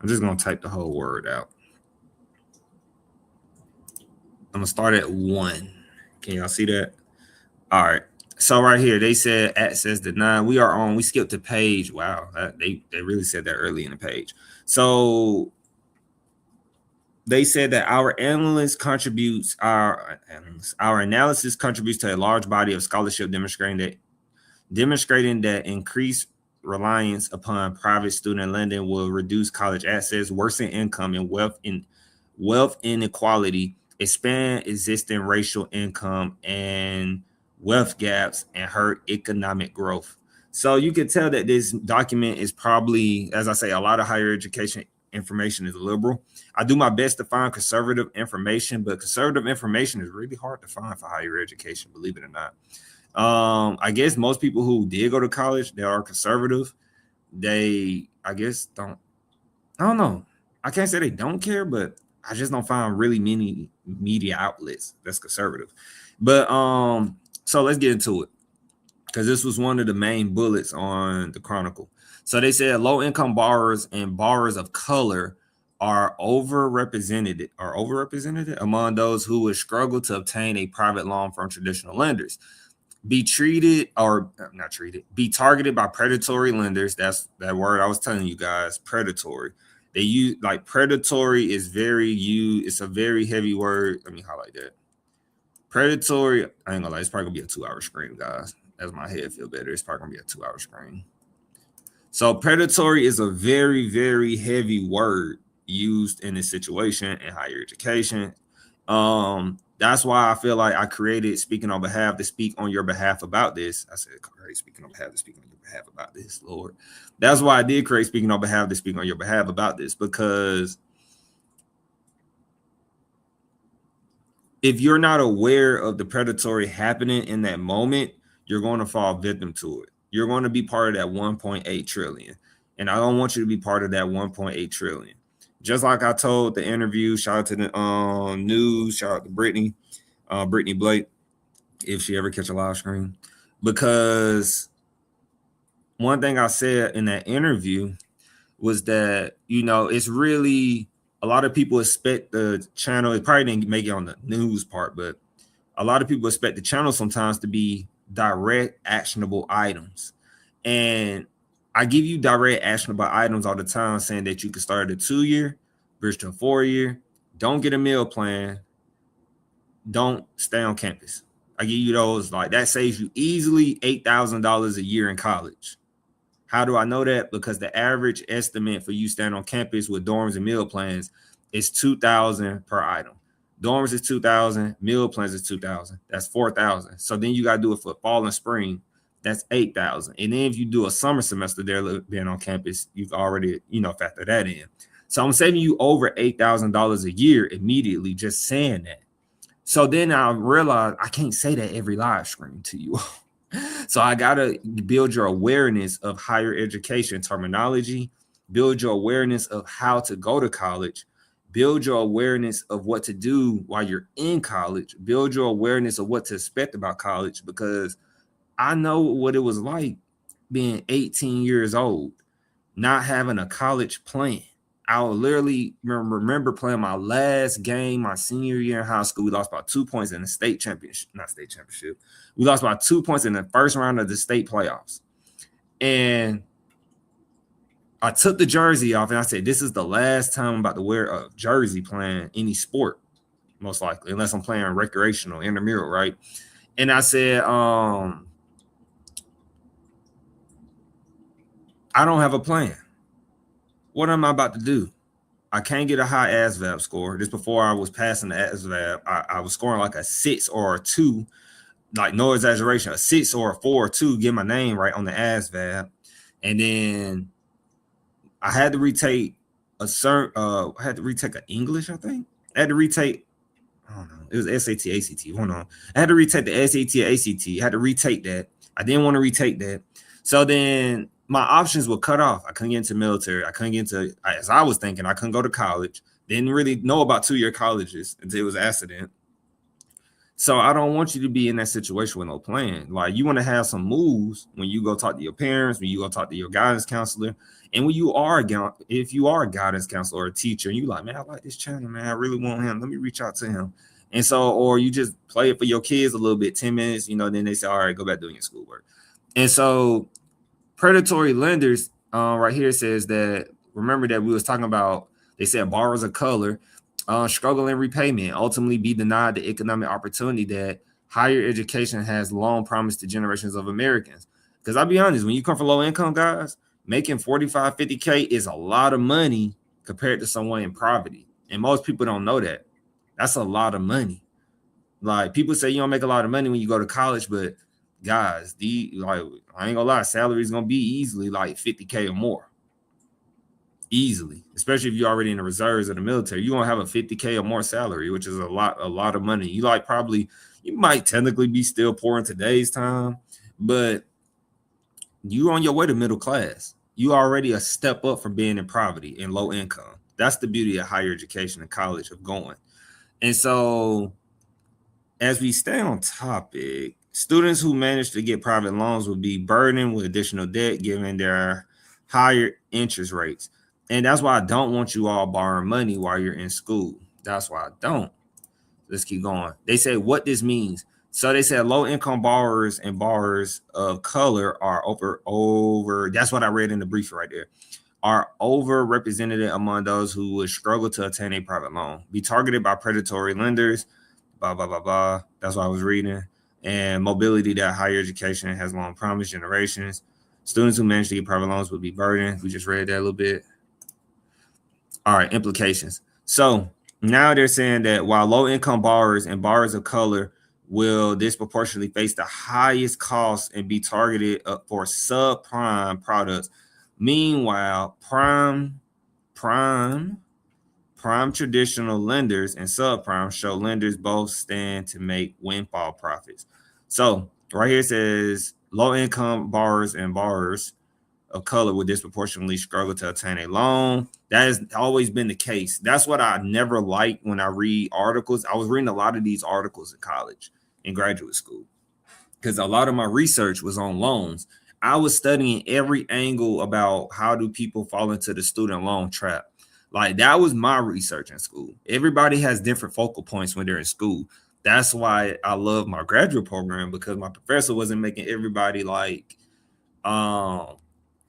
I'm just gonna type the whole word out. I'm gonna start at 1. Can y'all see that? All right. So right here, they said access denied. We skipped the page. Wow, they really said that early in the page. So they said that our analysis contributes to a large body of scholarship demonstrating that increased reliance upon private student lending will reduce college access, worsen income and wealth inequality, expand existing racial income and wealth gaps, and hurt economic growth. So you can tell that this document is probably, as I say, a lot of higher education information is liberal. I do my best to find conservative information, but conservative information is really hard to find for higher education, believe it or not. I guess most people who did go to college that are conservative, I don't know. I can't say they don't care, but I just don't find really many media outlets that's conservative. But so let's get into it because this was one of the main bullets on the Chronicle. So they said low-income borrowers and borrowers of color are overrepresented among those who would struggle to obtain a private loan from traditional lenders. Be targeted by predatory lenders. That's that word I was telling you guys, predatory. They use like predatory is it's a very heavy word. Let me highlight that. Predatory, I ain't gonna lie, it's probably gonna be a 2-hour screen, guys. As my head feel better, it's probably gonna be a 2-hour screen. So predatory is a very, very heavy word used in this situation in higher education. That's why I feel like I created Speaking on Behalf to speak on your behalf about this. I said, create Speaking on Behalf to speak on your behalf about this, Lord. That's why I did create Speaking on Behalf to speak on your behalf about this, because if you're not aware of the predatory happening in that moment, you're going to fall victim to it. You're going to be part of that 1.8 trillion. And I don't want you to be part of that 1.8 trillion. Just like I told the interview, shout out to the news, shout out to Brittany Blake, if she ever catch a live stream. Because one thing I said in that interview was that, it's really, a lot of people expect the channel, it probably didn't make it on the news part, but a lot of people expect the channel sometimes to be direct, actionable items. And I give you direct, actionable items all the time, saying that you can start at a 2-year, bridge to a 4-year, don't get a meal plan, don't stay on campus. I give you those, like that saves you easily $8,000 a year in college. How do I know that? Because the average estimate for you staying on campus with dorms and meal plans is $2,000 per item. Dorms is $2,000, meal plans is $2,000. That's $4,000. So then you got to do it for fall and spring. That's $8,000. And then if you do a summer semester there being on campus, you've already, factor that in. So I'm saving you over $8,000 a year immediately just saying that. So then I realized I can't say that every live stream to you. So I got to build your awareness of higher education terminology, build your awareness of how to go to college, build your awareness of what to do while you're in college, build your awareness of what to expect about college, because I know what it was like being 18 years old, not having a college plan. I literally remember playing my last game my senior year in high school. We lost by 2 points in the state championship. We lost by 2 points in the first round of the state playoffs. And I took the jersey off and I said, this is the last time I'm about to wear a jersey playing any sport, most likely, unless I'm playing recreational, intramural, right? And I said, I don't have a plan. What am I about to do? I can't get a high ASVAB score. This before I was passing the ASVAB. I was scoring like a 6 or a 2, like no exaggeration, a 6 or a 4 or 2, get my name right on the ASVAB. And then I had to retake an English, I think. I had to retake, I don't know, it was SAT, ACT. Hold on. I had to retake the SAT, ACT. I had to retake that. I didn't want to retake that. So then my options were cut off. I couldn't get into military. I couldn't get into, as I was thinking, I couldn't go to college. Didn't really know about 2-year colleges until it was accident. So I don't want you to be in that situation with no plan. Like, you want to have some moves when you go talk to your parents, when you go talk to your guidance counselor. And when you are, if you are a guidance counselor or a teacher, and you like, man, I like this channel, man, I really want him. Let me reach out to him. And so, or you just play it for your kids a little bit, 10 minutes, then they say, all right, go back doing your schoolwork. And so predatory lenders right here says that, remember that we was talking about, they said borrowers of color struggle in repayment, ultimately be denied the economic opportunity that higher education has long promised to generations of Americans. Because I'll be honest, when you come from low income, guys, making 45, 50K is a lot of money compared to someone in poverty. And most people don't know that. That's a lot of money. Like, people say you don't make a lot of money when you go to college, but guys, I ain't gonna lie, salary is gonna be easily like 50K or more. Easily, especially if you're already in the reserves of the military, you're gonna have a 50K or more salary, which is a lot of money. You might technically be still poor in today's time, but you're on your way to middle class. You already a step up from being in poverty and low income. That's the beauty of higher education and college of going. And so, as we stay on topic, students who manage to get private loans will be burdened with additional debt given their higher interest rates. And that's why I don't want you all borrowing money while you're in school. That's why I don't. Let's keep going. They say what this means. So they said low-income borrowers and borrowers of color are over. That's what I read in the brief right there. Are overrepresented among those who would struggle to attain a private loan, be targeted by predatory lenders, blah, blah, blah, blah. That's what I was reading. And mobility that higher education has long promised generations. Students who manage to get private loans would be burdened. We just read that a little bit. All right, implications. So now they're saying that while low-income borrowers and borrowers of color will disproportionately face the highest costs and be targeted for subprime products, meanwhile, prime traditional lenders and subprime show lenders both stand to make windfall profits. So right here it says low-income borrowers and borrowers of color will disproportionately struggle to obtain a loan. That has always been the case. That's what I never liked when I read articles. I was reading a lot of these articles in college and graduate school because a lot of my research was on loans. I was studying every angle about how do people fall into the student loan trap. Like, that was my research in school. Everybody has different focal points when they're in school. That's why I love my graduate program, because my professor wasn't making everybody like,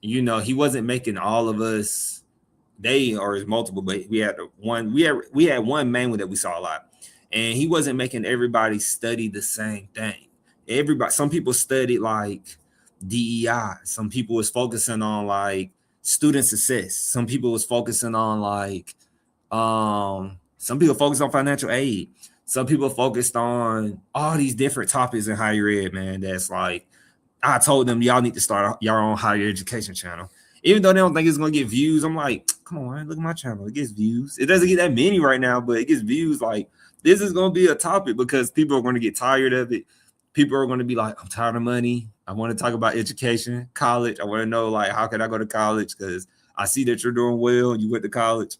he wasn't making all of us, or his multiple, but we had one main one that we saw a lot, and he wasn't making everybody study the same thing. Some people studied like DEI. Some people was focusing on like student success. Some people was focusing on like some people focus on financial aid. Some people focused on all these different topics in higher ed, man. That's like I told them y'all need to start your own higher education channel. Even though they don't think it's gonna get views, I'm like, come on, man, look at my channel. It gets views. It doesn't get that many right now, but it gets views. Like this is gonna be a topic because people are gonna get tired of it. People are gonna be like, I'm tired of money. I want to talk about education, college. I want to know like how can I go to college? Because I see that you're doing well and you went to college.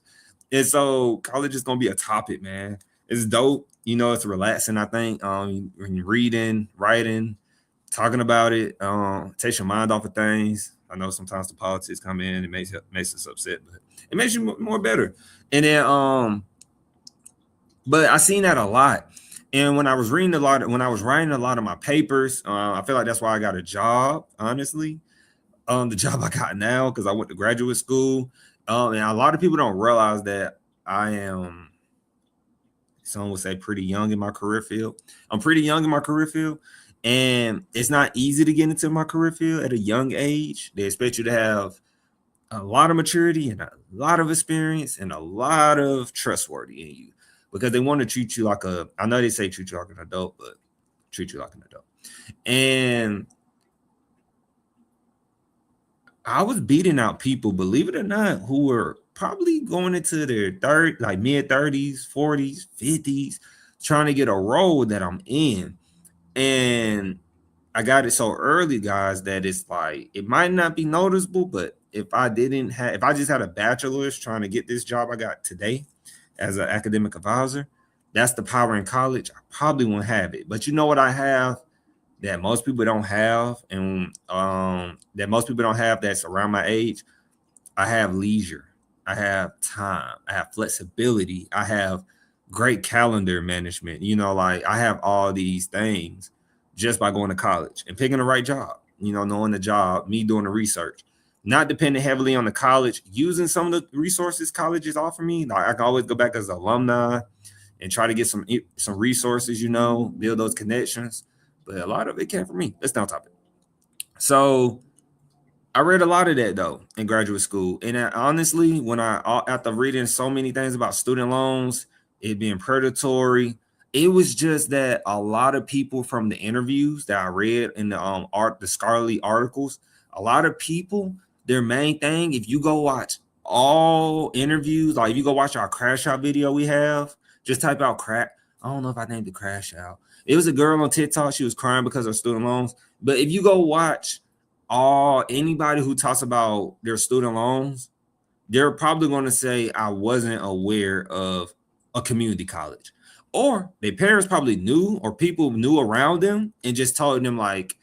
And so college is gonna be a topic, man. It's dope. You know, it's relaxing, I think. When you're reading, writing, talking about it, takes your mind off of things. I know sometimes the politics come in, it makes us upset, but it makes you more better. And then but I seen that a lot. And when I was reading a lot, when I was writing a lot of my papers, I feel like that's why I got a job, honestly. The job I got now, because I went to graduate school. And a lot of people don't realize that I am, some would say, pretty young in my career field. I'm pretty young in my career field. And it's not easy to get into my career field at a young age. They expect you to have a lot of maturity and a lot of experience and a lot of trustworthy in you because they want to treat you like I know they say treat you like an adult, but treat you like an adult. And I was beating out people, believe it or not, who were probably going into their mid 30s, 40s, 50s, trying to get a role that I'm in. And I got it so early, guys, that it's like it might not be noticeable, but if I just had a bachelor's trying to get this job I got today as an academic advisor, that's the power in college. I probably won't have it. But you know what I have that most people don't have, and that most people don't have that's around my age? I have leisure. I have time. I have flexibility. I have great calendar management. You know, like I have all these things just by going to college and picking the right job, you know, knowing the job, me doing the research, not depending heavily on the college, using some of the resources colleges offer me. Like I can always go back as an alumni and try to get some resources, you know, build those connections. But a lot of it came from me. That's not topic. So I read a lot of that though in graduate school. And honestly, after reading so many things about student loans, it being predatory, it was just that a lot of people from the interviews that I read in the scholarly articles, a lot of people, their main thing, if you go watch all interviews, like if you go watch our crash out video we have, just type out crack. I don't know if I named it crash out. It was a girl on TikTok. She was crying because of student loans. But if you go watch anybody who talks about their student loans, they're probably going to say I wasn't aware of a community college, or their parents probably knew, or people knew around them and just told them like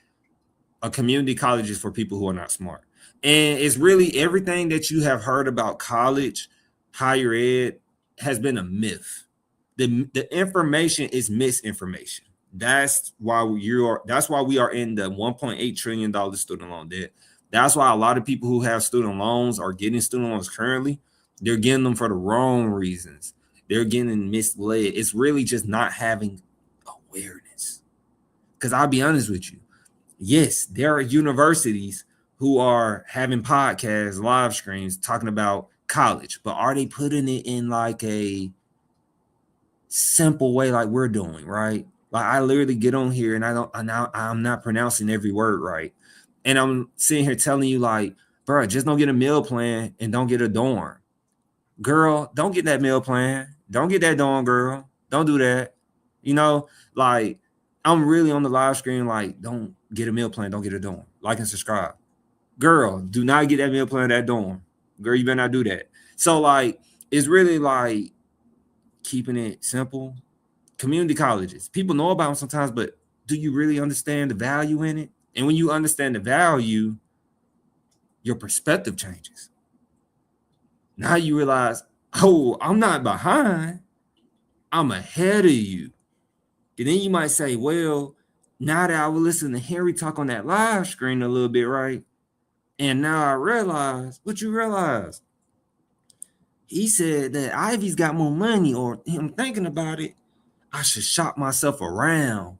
a community college is for people who are not smart. And it's really everything that you have heard about college, higher ed has been a myth. The information is misinformation. That's why we are in the $1.8 trillion student loan debt. That's why a lot of people who have student loans are getting student loans currently. They're getting them for the wrong reasons. They're getting misled. It's really just not having awareness. Because I'll be honest with you. Yes, there are universities who are having podcasts, live streams talking about college, but are they putting it in like a simple way like we're doing, right? Like I literally get on here and I'm not pronouncing every word right. And I'm sitting here telling you like, bro, just don't get a meal plan and don't get a dorm. Girl, don't get that meal plan. Don't get that dorm, girl. Don't do that. You know, like I'm really on the live screen like, don't get a meal plan, don't get a dorm. Like and subscribe. Girl, do not get that meal plan, that dorm. Girl, you better not do that. So like, it's really like keeping it simple. Community colleges, people know about them sometimes, but do you really understand the value in it? And when you understand the value, your perspective changes. Now you realize, oh, I'm not behind, I'm ahead of you. And then you might say, well, now that I will listen to Henry talk on that live screen a little bit, right? And now I realize what you realize. He said that Ivy's got more money, or him thinking about it, I should shop myself around.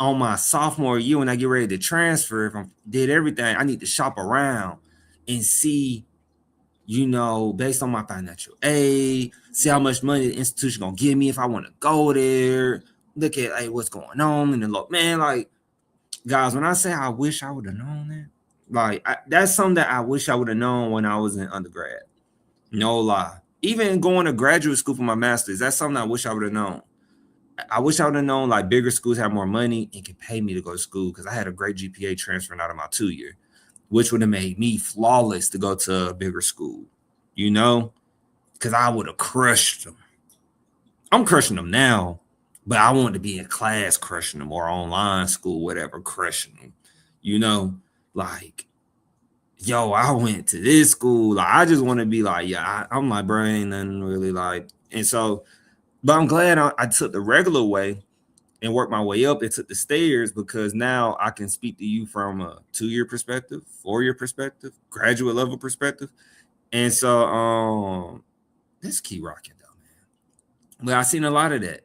on my sophomore year when I get ready to transfer, if I did everything, I need to shop around and see, based on my financial aid, see how much money the institution gonna give me if I want to go there. Look at what's going on in the local, man. Like, guys, when I say I wish I would have known that, that's something that I wish I would have known when I was in undergrad. No lie. Even going to graduate school for my master's, that's something I wish I would have known. I wish I would have known like bigger schools have more money and could pay me to go to school, because I had a great GPA transferring out of my 2-year, which would have made me flawless to go to a bigger school, because I would have crushed them. I'm crushing them now, but I want to be in class crushing them, or online school, whatever, crushing them, like, yo, I went to this school. Like, I just want to be like, yeah, I'm like, bro, ain't nothing really like. And so, but I'm glad I took the regular way and worked my way up and took the stairs, because now I can speak to you from a 2-year perspective, 4-year perspective, graduate level perspective. And so let's keep rocking though, man. But I've seen a lot of that.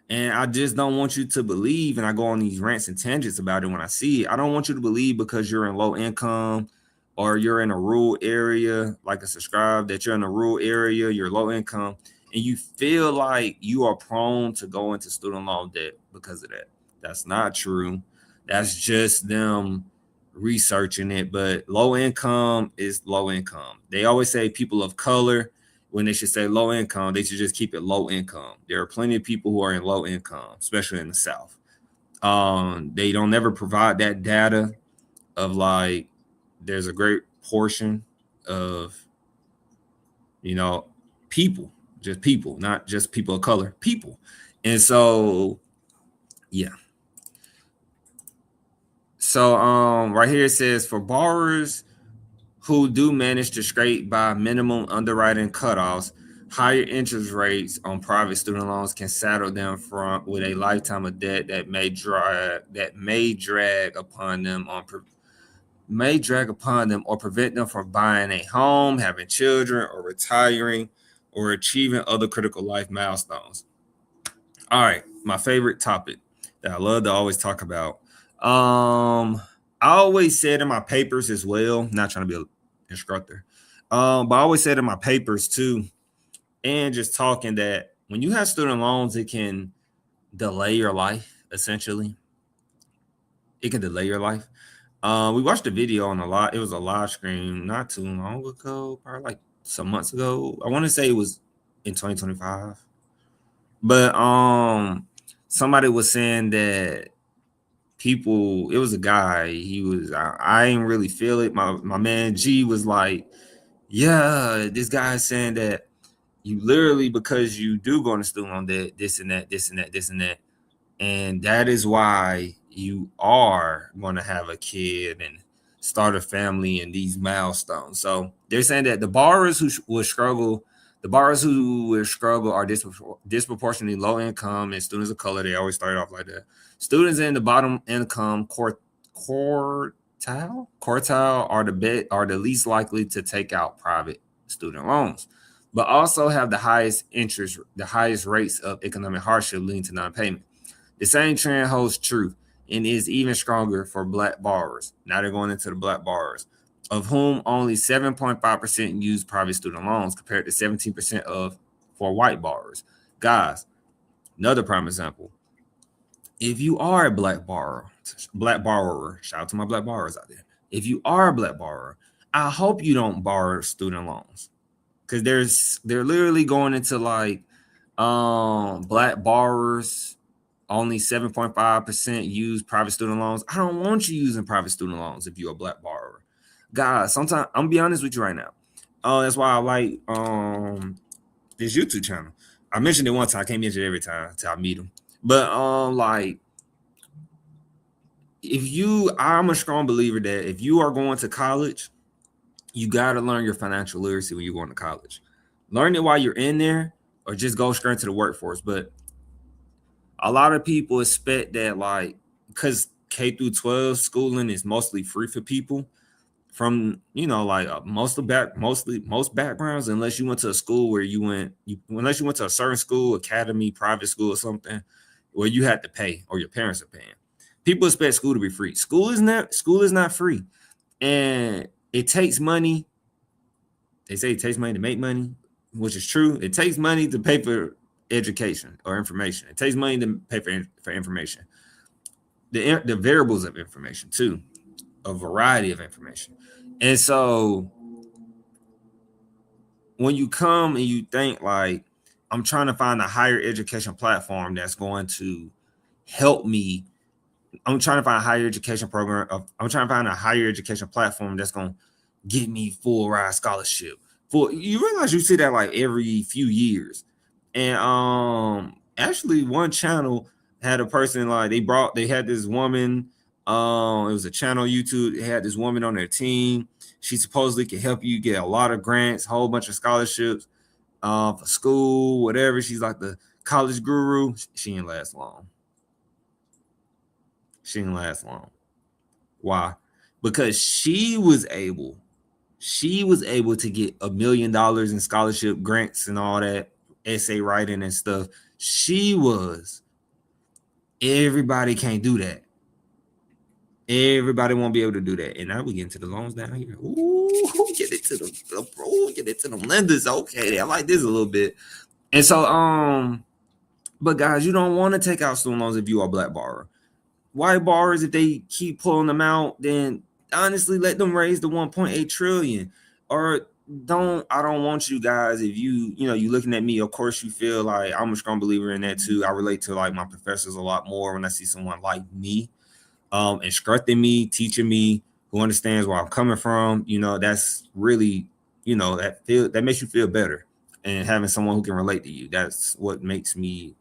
And I just don't want you to believe, and I go on these rants and tangents about it when I see it. I don't want you to believe because you're in low income or you're in a rural area, like a subscribe, that you're in a rural area, you're low income, and you feel like you are prone to go into student loan debt because of that. That's not true. That's just them researching it. But low income is low income. They always say people of color, when they should say low income, they should just keep it low income. There are plenty of people who are in low income, especially in the South. They don't ever provide that data of like, there's a great portion of, people, just people, not just people of color, people. And so, yeah. So right here it says, for borrowers who do manage to scrape by minimum underwriting cutoffs, higher interest rates on private student loans can saddle them with a lifetime of debt that may drag upon them or prevent them from buying a home, having children, or retiring, or achieving other critical life milestones. All right, my favorite topic that I love to always talk about. I always said in my papers as well, not trying to be an instructor, but I always said in my papers too, and just talking, that when you have student loans, it can delay your life, essentially. It can delay your life. We watched a video on it was a live stream not too long ago, probably like some months ago. I want to say it was in 2025. But somebody was saying that it was a guy, I ain't really feel it. My man G was like, yeah, this guy's saying that you literally, because you do go into student loan debt, this and that, and that is why you are going to have a kid and start a family and these milestones. So they're saying that the borrowers who will struggle are disproportionately low income and students of color. They always start off like that. Students in the bottom income quartile are the least likely to take out private student loans, but also have the highest rates of economic hardship leading to non-payment. The same trend holds true and is even stronger for Black borrowers. Now they're going into the Black borrowers, of whom only 7.5% use private student loans compared to 17% for white borrowers. Guys, another prime example. If you are a Black borrower, shout out to my Black borrowers out there. If you are a Black borrower, I hope you don't borrow student loans, because they're literally going into like Black borrowers, only 7.5% use private student loans. I don't want you using private student loans if you're a Black borrower. Guys, sometimes I'm gonna be honest with you right now. That's why I like this YouTube channel. I mentioned it one time, I can't mention it every time until I meet them. But I'm a strong believer that if you are going to college, you gotta learn your financial literacy when you're going to college. Learn it while you're in there, or just go straight into the workforce. But a lot of people expect that, like, because K-12 schooling is mostly free for people from, most backgrounds, unless you went to a school where unless you went to a certain school, academy, private school or something, where you had to pay or your parents are paying. People expect school to be free. School is not free. And it takes money. They say it takes money to make money, which is true. It takes money to pay for education or information. It takes money to pay for information. The variables of information too, a variety of information. And so when you come and you think like, I'm trying to find a higher education platform that's going to help me. I'm trying to find a higher education program. I'm trying to find a higher education platform that's going to get me full ride scholarship. You realize you see that like every few years. And actually one channel had a person like they had this woman. It was a channel on YouTube. They had this woman on their team. She supposedly could help you get a lot of grants, whole bunch of scholarships for school, whatever. She's like the college guru. She didn't last long. She didn't last long. Why? Because she was able to get $1 million in scholarship grants and all that essay writing and stuff. Everybody can't do that. Everybody won't be able to do that. And now we get into the loans down here. Ooh, get it to them lenders. Okay, I like this a little bit. And so, but guys, you don't want to take out student loans if you are a black borrower. White borrowers, if they keep pulling them out, then honestly, let them raise the 1.8 trillion. Or I don't want you guys, if you looking at me, of course you feel like I'm a strong believer in that too. I relate to like my professors a lot more when I see someone like me, instructing me, teaching me, who understands where I'm coming from. That's really, that makes you feel better. And having someone who can relate to you, that's what makes me,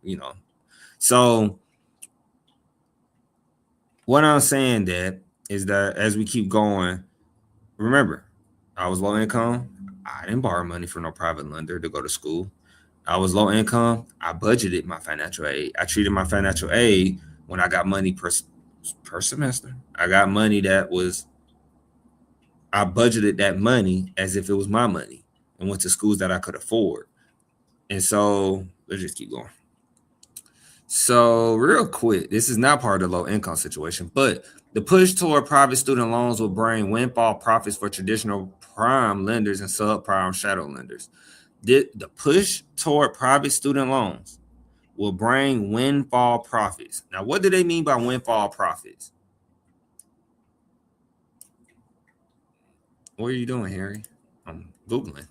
So what I'm saying is that as we keep going, remember, I was low income. I didn't borrow money from no private lender to go to school. I was low income. I budgeted my financial aid. I treated my financial aid when I got money per semester. I got money I budgeted that money as if it was my money and went to schools that I could afford. And so let's just keep going. So real quick, this is not part of the low income situation, but the push toward private student loans will bring windfall profits for traditional prime lenders and subprime shadow lenders. The push toward private student loans will bring windfall profits. Now, what do they mean by windfall profits? What are you doing, Harry? I'm Googling.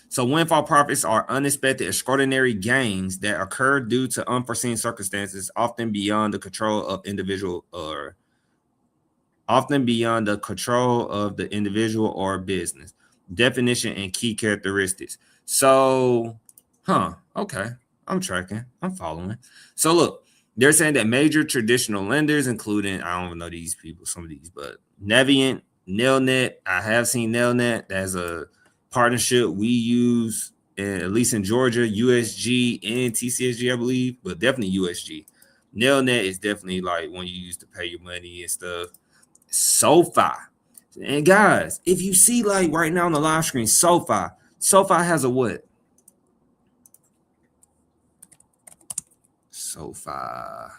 So windfall profits are unexpected, extraordinary gains that occur due to unforeseen circumstances, often beyond the control of the individual or business. Definition and key characteristics. So, okay. I'm tracking. I'm following. So look, they're saying that major traditional lenders, including, I don't know these people, some of these, but Navient, Nelnet, I have seen Nelnet. That's a partnership we use, at least in Georgia, USG and TCSG, I believe, but definitely USG. Nelnet is definitely like when you use to pay your money and stuff. SoFi. And guys, if you see like right now on the live screen, SoFi has a what? SoFi.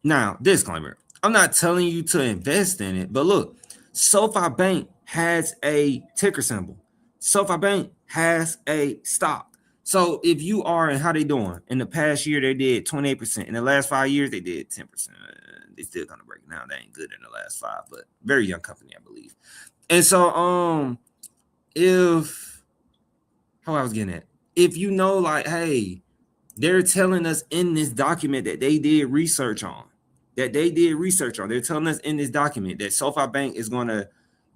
Now, disclaimer. I'm not telling you to invest in it, but look, SoFi Bank has a ticker symbol. SoFi Bank has a stock. So if you are, and how they doing? In the past year, they did 28%. In the last 5 years, they did 10%. They still gonna break now. They ain't good in the last 5, but very young company, I believe. And so, if you know, like, hey, they're telling us in this document that they did research on. They're telling us in this document that SoFi Bank is going to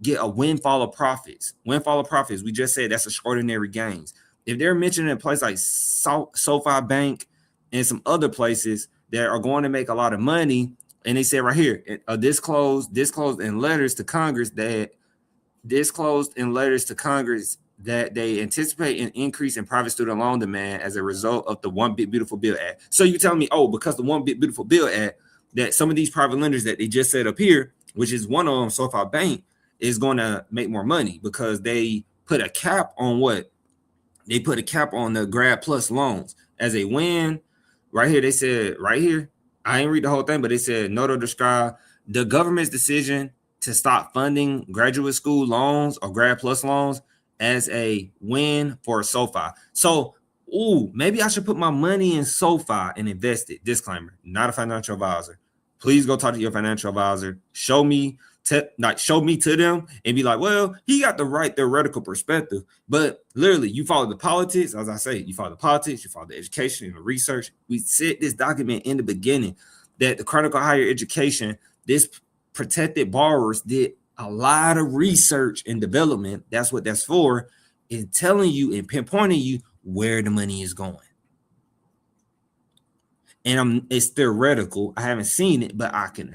get a windfall of profits. We just said that's extraordinary gains. If they're mentioning a place like SoFi Bank and some other places that are going to make a lot of money, and they say right here, disclosed in letters to Congress that they anticipate an increase in private student loan demand as a result of the One Big Beautiful Bill Act. So you tell me, because the One Big Beautiful Bill Act, that some of these private lenders that they just set up here, which is one of them, SoFi Bank, is going to make more money because they put a cap on what? They put a cap on the Grad Plus loans as a win. right here, they said, right here, I ain't read the whole thing, but they said, Noto described the government's decision to stop funding graduate school loans or grad plus loans as a win for SoFi. So, maybe I should put my money in SoFi and invest it. Disclaimer, not a financial advisor. Please go talk to your financial advisor. Show me to them and be like, well, he got the right theoretical perspective. But literally, you follow the politics. As I say, you follow the politics, you follow the education and the research. We said this document in the beginning that the Chronicle of Higher Education, this protected borrowers did a lot of research and development. That's what that's for, in telling you and pinpointing you where the money is going. And it's theoretical. I haven't seen it, but I can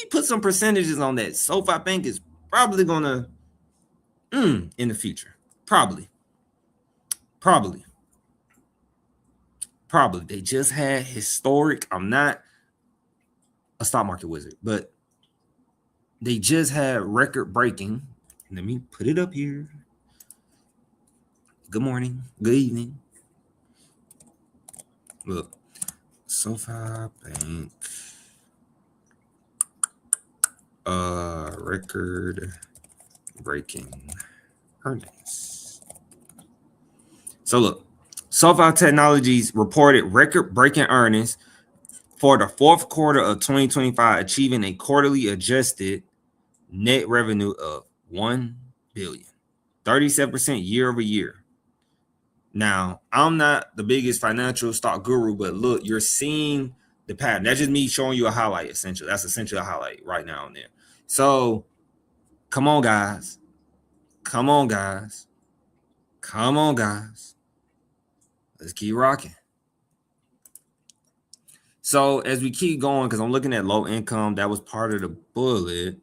put some percentages on that. SoFi Bank is probably gonna in the future. Probably. They just had historic. I'm not a stock market wizard, but they just had record breaking. Let me put it up here. Good morning. Good evening. Look, SoFi Bank record breaking earnings. So look, SoFi Technologies reported record breaking earnings for the fourth quarter of 2025, achieving a quarterly adjusted net revenue of $1 billion, 37% year over year. Now, I'm not the biggest financial stock guru, but look, you're seeing the pattern. That's just me showing you a highlight, essentially. That's essentially a highlight right now and there. So, come on, guys. Let's keep rocking. So, as we keep going, because I'm looking at low income, that was part of the bullet.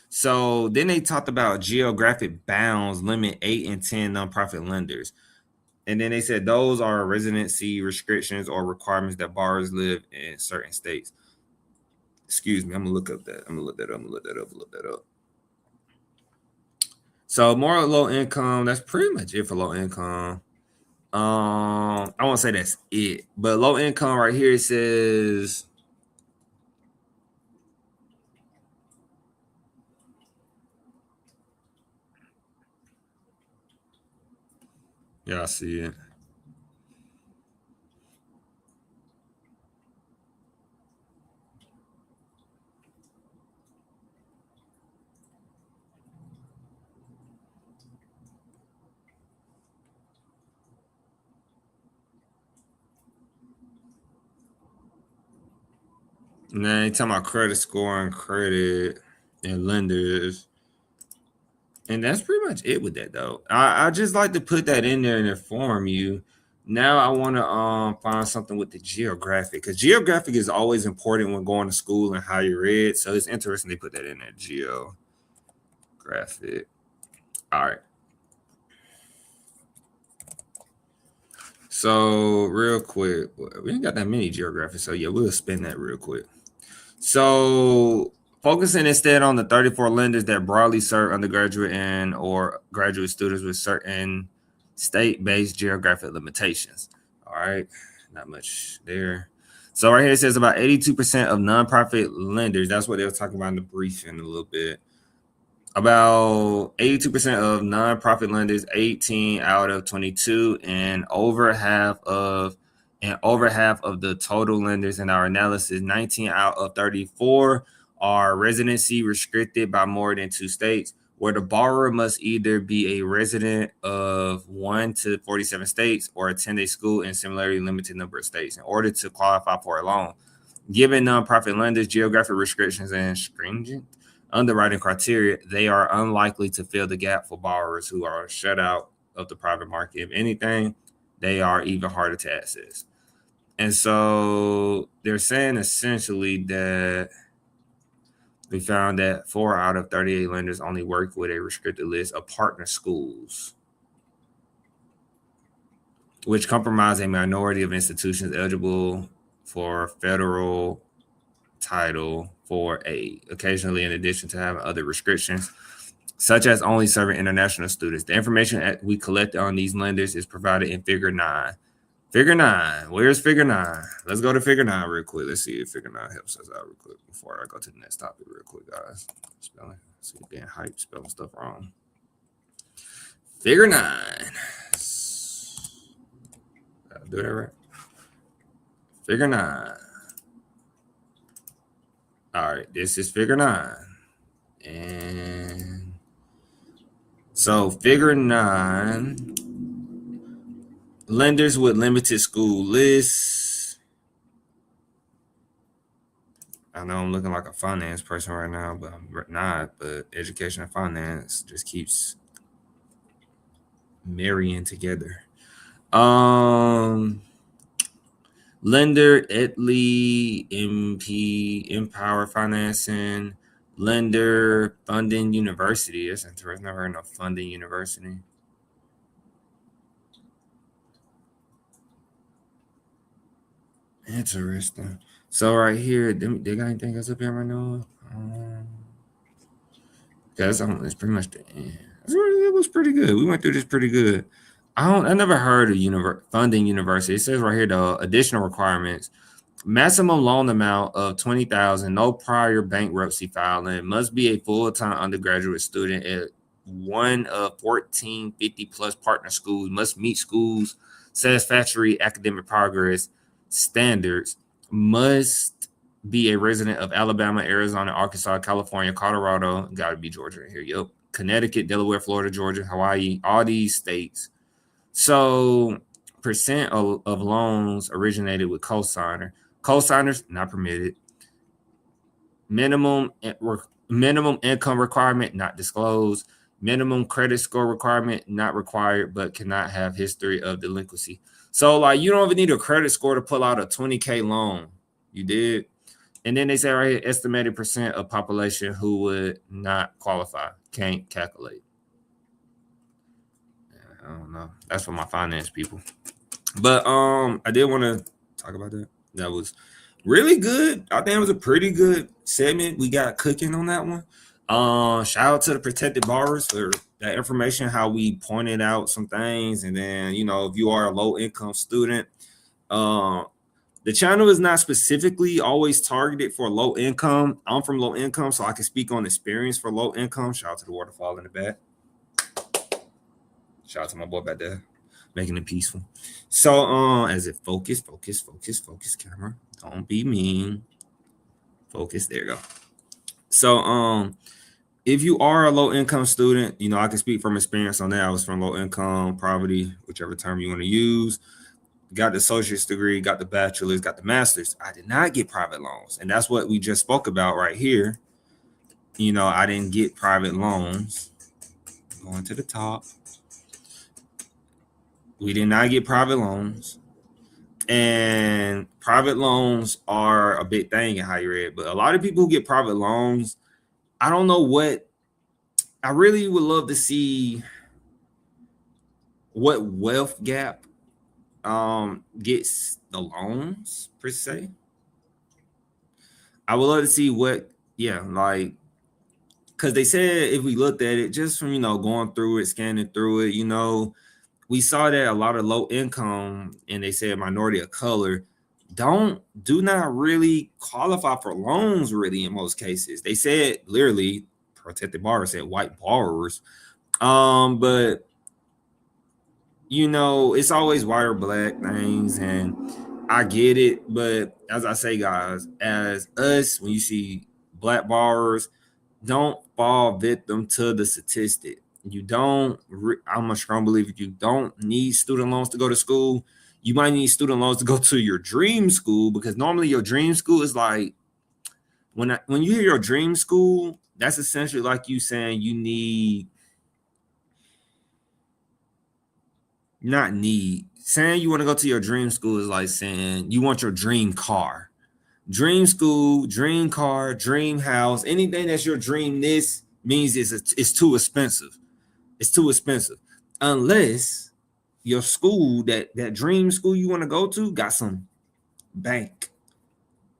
So then they talked about geographic bounds limit 8 and 10 nonprofit lenders. And then they said those are residency restrictions or requirements that borrowers live in certain states. Excuse me, I'm gonna look up that. I'm gonna look that up. So more low income, that's pretty much it for low income. I won't say that's it, but low income right here, it says yeah, I see it. And then they talking about credit score and credit and lenders. And that's pretty much it with that, though. I just like to put that in there and inform you. Now I want to find something with the geographic, because geographic is always important when going to school and higher ed. So it's interesting they put that in there, geographic. All right. So real quick, we ain't got that many geographic. So yeah, we'll spin that real quick. So focusing instead on the 34 lenders that broadly serve undergraduate and or graduate students with certain state-based geographic limitations. All right, not much there. So right here it says about 82% of nonprofit lenders, that's what they were talking about in the briefing a little bit. About 82% of nonprofit lenders, 18 out of 22, and over half of the total lenders in our analysis, 19 out of 34 are residency restricted by more than 2 states, where the borrower must either be a resident of 1 to 47 states or attend a school in similarly limited number of states in order to qualify for a loan. Given nonprofit lenders' geographic restrictions and stringent underwriting criteria, they are unlikely to fill the gap for borrowers who are shut out of the private market. If anything, they are even harder to access. And so they're saying essentially that we found that 4 out of 38 lenders only work with a restricted list of partner schools, which comprise a minority of institutions eligible for federal Title IV aid, occasionally in addition to having other restrictions, such as only serving international students. The information that we collect on these lenders is provided in Figure 9. Figure 9. Where's figure 9? Let's go to figure 9 real quick. Let's see if figure 9 helps us out real quick before I go to the next topic real quick, guys. Spelling. See, being hype, spelling stuff wrong. Figure 9. Did I do that right? Figure 9. All right, this is figure 9. And so figure 9, lenders with limited school lists. I know I'm looking like a finance person right now, but I'm not. But education and finance just keeps marrying together. Lender, Italy, MP, Empower Financing, lender, Funding University. That's interesting. Never heard of Funding University. Interesting. So right here, they got anything else up here right now? That's it's pretty much the end. It was pretty good. We went through this pretty good. I never heard of Funding University. It says right here the additional requirements: maximum loan amount of $20,000, no prior bankruptcy filing, must be a full-time undergraduate student at one of 14 50-plus partner schools, must meet schools satisfactory academic progress standards, must be a resident of Alabama, Arizona, Arkansas, California, Colorado, got to be Georgia in here, yep, Connecticut, Delaware, Florida, Georgia, Hawaii, all these states. So percent of loans originated with cosigner. Cosigners not permitted. Minimum income requirement not disclosed. Minimum credit score requirement not required, but cannot have history of delinquency. So like you don't even need a credit score to pull out a $20K loan. You did. And then they say right here, estimated percent of population who would not qualify. Can't calculate. I don't know. That's for my finance people. But I did want to talk about that. That was really good. I think it was a pretty good segment we got cooking on that one. Shout out to the protected borrowers for that information, how we pointed out some things. And then, if you are a low income student, the channel is not specifically always targeted for low income. I'm from low income, so I can speak on experience for low income. Shout out to the waterfall in the back. Shout out to my boy back there, making it peaceful. So, as it focus, camera. Don't be mean. Focus. There you go. So, if you are a low income student, I can speak from experience on that. I was from low income, poverty, whichever term you want to use. Got the associate's degree, got the bachelor's, got the master's. I did not get private loans. And that's what we just spoke about right here. I didn't get private loans. Going to the top. We did not get private loans. And private loans are a big thing in higher ed. But a lot of people who get private loans, I don't know what. I really would love to see what wealth gap gets the loans per se. I would love to see what, because they said if we looked at it just from, going through it, scanning through it, we saw that a lot of low income, and they said minority of color, do not really qualify for loans really in most cases. They said literally, protected borrowers said white borrowers. But it's always white or black things, and I get it. But as I say, guys, as us, when you see black borrowers, don't fall victim to the statistic. I'm a strong believer, you don't need student loans to go to school. You might need student loans to go to your dream school, because normally your dream school is like, when you hear your dream school, that's essentially like you saying you need, saying you want to go to your dream school is like saying you want your dream car. Dream school, dream car, dream house, anything that's your dream, this means it's too expensive. It's too expensive. Unless your school, that dream school you want to go to, got some bank.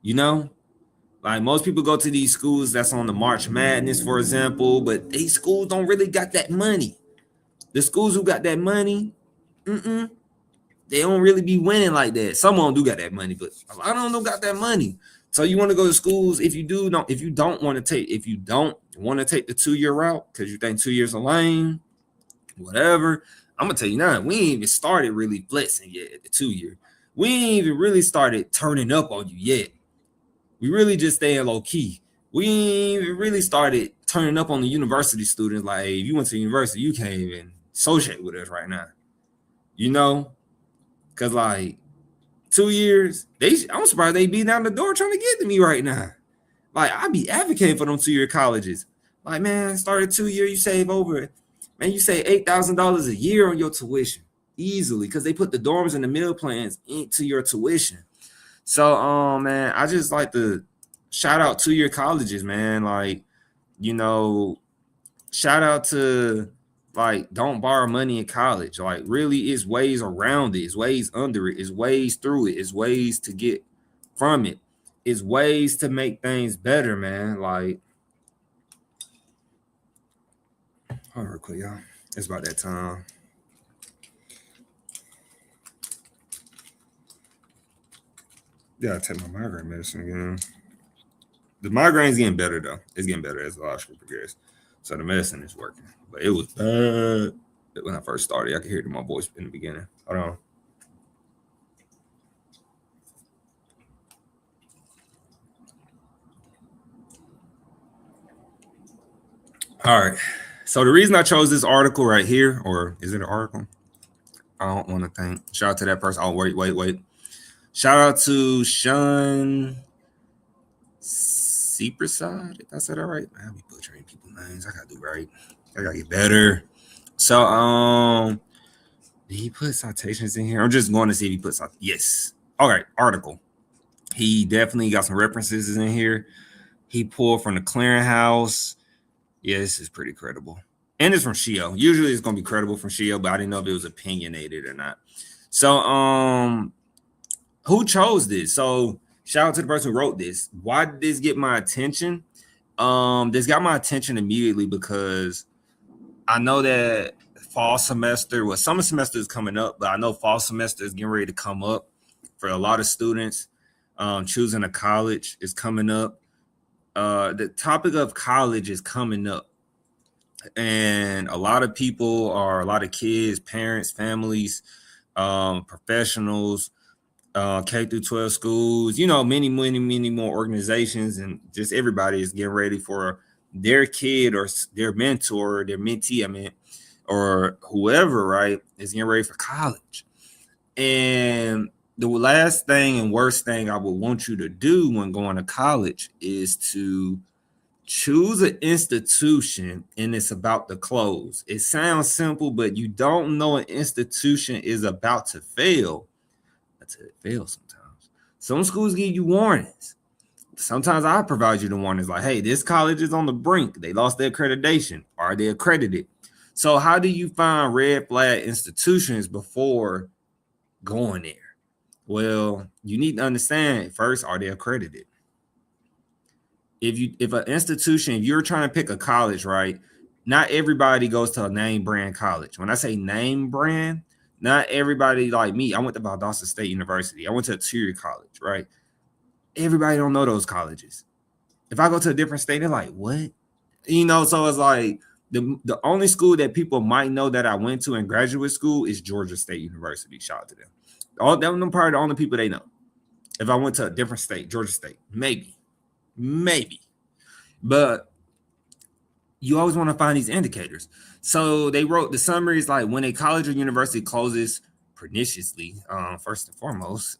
Like most people go to these schools that's on the March Madness, for example, but these schools don't really got that money. The schools who got that money, they don't really be winning like that. Some of them do got that money, but a lot of them don't got that money. So you want to go to schools if you don't want to take the 2-year route because you think 2 years are lame, whatever. I'm gonna tell you now, we ain't even started really flexing yet at the 2-year. We ain't even really started turning up on you yet. We really just staying low key. We ain't even really started turning up on the university students. Like, hey, if you went to university, you can't even associate with us right now. You know, because like 2 years, I'm surprised they be down the door trying to get to me right now. Like, I be advocating for them 2-year colleges. Like, man, started 2 year, you save over, man, you save $8,000 a year on your tuition easily because they put the dorms and the meal plans into your tuition. So, man, I just like to shout out 2-year colleges, man. Like, you know, shout out to, like, don't borrow money in college. Like, really, it's ways around it. It's ways under it. It's ways through it. It's ways to get from it. It's ways to make things better, man. Like, hold on real quick, y'all. It's about that time. Yeah, I take my migraine medicine again. The migraine's getting better, though. It's getting better as the life progresses. So the medicine is working. But it was bad when I first started. I could hear it in my voice in the beginning. Hold on. All right. So the reason I chose this article right here, or is it an article? I don't want to think. Shout out to that person. Oh, wait. Shout out to Sean Seeperside, if I said that right. I be butchering people's names. I gotta do right. I gotta get better. So, did he put citations in here? I'm just going to see if he puts. Yes. All right. Article. He definitely got some references in here. He pulled from the clearinghouse. Yeah, this is pretty credible. And it's from Shio. Usually it's gonna be credible from Shio, but I didn't know if it was opinionated or not. So, who chose this? So shout out to the person who wrote this. Why did this get my attention? This got my attention immediately because I know that fall semester, well, summer semester is coming up, but I know fall semester is getting ready to come up for a lot of students. Choosing a college is coming up. The topic of college is coming up. And a lot of kids, parents, families, professionals, K-12 schools, many more organizations, and just everybody is getting ready for their kid or their mentor, their mentee, or whoever, right, is getting ready for college. And the last thing and worst thing I would want you to do when going to college is to choose an institution and it's about to close. It sounds simple, but you don't know an institution is about to fail until it fails sometimes. Some schools give you warnings. Sometimes I provide you the warnings like, hey, this college is on the brink. They lost their accreditation. Are they accredited? So how do you find red flag institutions before going there? Well, you need to understand first, are they accredited? If an institution, if you're trying to pick a college, right? Not everybody goes to a name brand college. When I say name brand, not everybody like me. I went to Valdosta State University. I went to a 2-year college, right? Everybody don't know those colleges. If I go to a different state, they're like, what? So it's like the only school that people might know that I went to in graduate school is Georgia State University. Shout out to them. All them probably the only people they know. If I went to a different state, Georgia State, maybe. But you always want to find these indicators. So they wrote the summaries like when a college or university closes perniciously, first and foremost.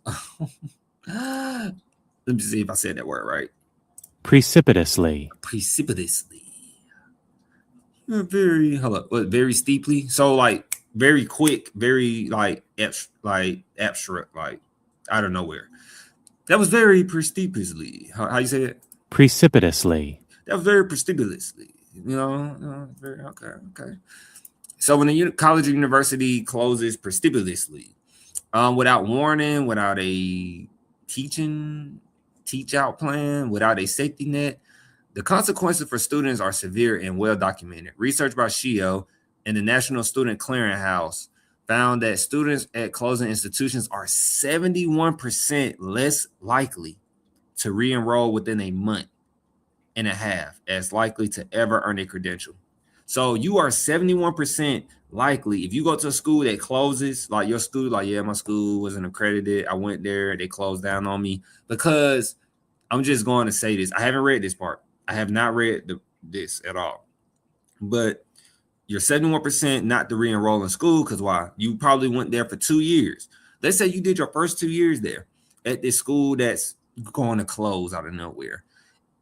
Let me see if I said that word right. Precipitously. Very steeply. So like very quick, very like abstract, like out of nowhere. That was very precipitously. How you say it? Precipitously. That was very precipitously. Very okay. So when the college or university closes precipitously, without warning, without a teach out plan, without a safety net, the consequences for students are severe and well documented. Research by Shio and the National Student Clearinghouse found that students at closing institutions are 71% less likely to re-enroll within a month and a half as likely to ever earn a credential. So you are 71% likely if you go to a school that closes, like your school, like, yeah, my school wasn't accredited. I went there, they closed down on me. Because I'm just going to say this. I haven't read this part. I have not read this at all. But you're 71% not to re-enroll in school because why? You probably went there for 2 years. Let's say you did your first 2 years there at this school that's going to close out of nowhere.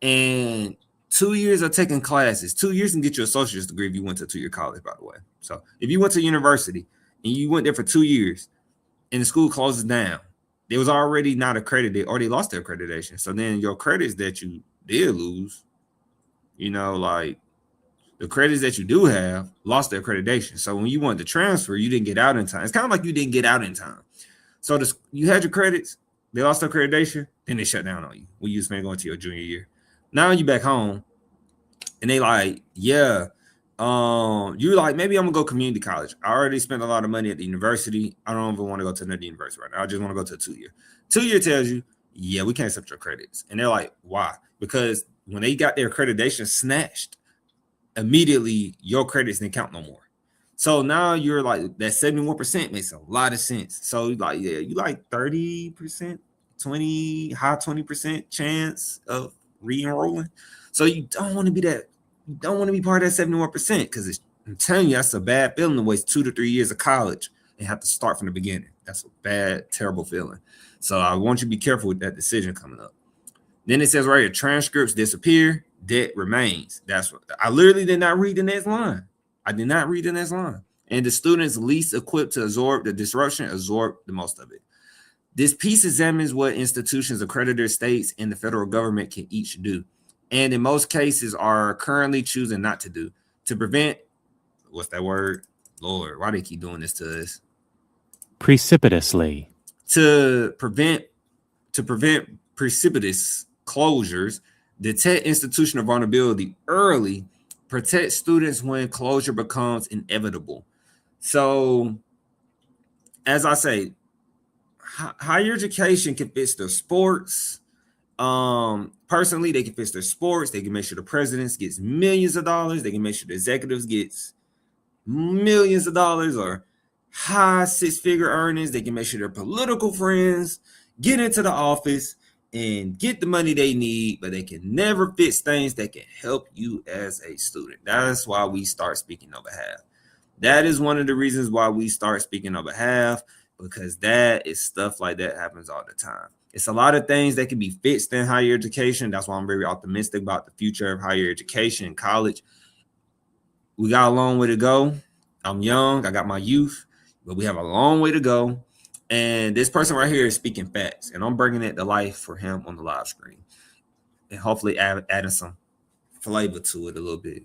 And 2 years of taking classes. 2 years can get you an associate's degree if you went to a 2-year college, by the way. So if you went to university and you went there for 2 years and the school closes down, they was already not accredited or they lost their accreditation. So then your credits that you did lose, like the credits that you do have lost their accreditation. So when you wanted to transfer, you didn't get out in time. It's kind of like you didn't get out in time. So you had your credits, they lost their accreditation, then they shut down on you when you was going to your junior year. Now you back home and they like, yeah, you're like, maybe I'm gonna go community college. I already spent a lot of money at the university. I don't even want to go to another university right now. I just want to go to a 2-year. 2-year tells you, yeah, we can't accept your credits. And they're like, why? Because when they got their accreditation snatched, immediately your credits didn't count no more. So now you're like, that 71% makes a lot of sense. So like, yeah, you like 30%, high 20% chance of re-enrolling. So you don't want to be that. You don't want to be part of that 71% because I'm telling you, that's a bad feeling to waste 2 to 3 years of college and have to start from the beginning. That's a bad, terrible feeling. So I want you to be careful with that decision coming up. Then it says right here, transcripts disappear, debt remains. That's what I literally did not read the next line. I did not read the next line. And the students least equipped to absorb the disruption absorb the most of it. This piece examines what institutions, accreditor states, and the federal government can each do, and in most cases are currently choosing not to do to prevent, what's that word? Lord, why do they keep doing this to us? Precipitously. To prevent precipitous closures, detect institutional vulnerability early, protect students when closure becomes inevitable. So, as I say, higher education can fix their sports. Personally, they can fix their sports. They can make sure the presidents gets millions of dollars. They can make sure the executives gets millions of dollars or high 6-figure earnings. They can make sure their political friends get into the office and get the money they need, but they can never fix things that can help you as a student. That's why we start speaking on behalf. That is one of the reasons why we start speaking on behalf, because that is stuff like that happens all the time. It's a lot of things that can be fixed in higher education. That's why I'm very optimistic about the future of higher education and college. We got a long way to go. I'm young. I got my youth, but we have a long way to go. And this person right here is speaking facts, and I'm bringing it to life for him on the live screen, and hopefully adding some flavor to it a little bit.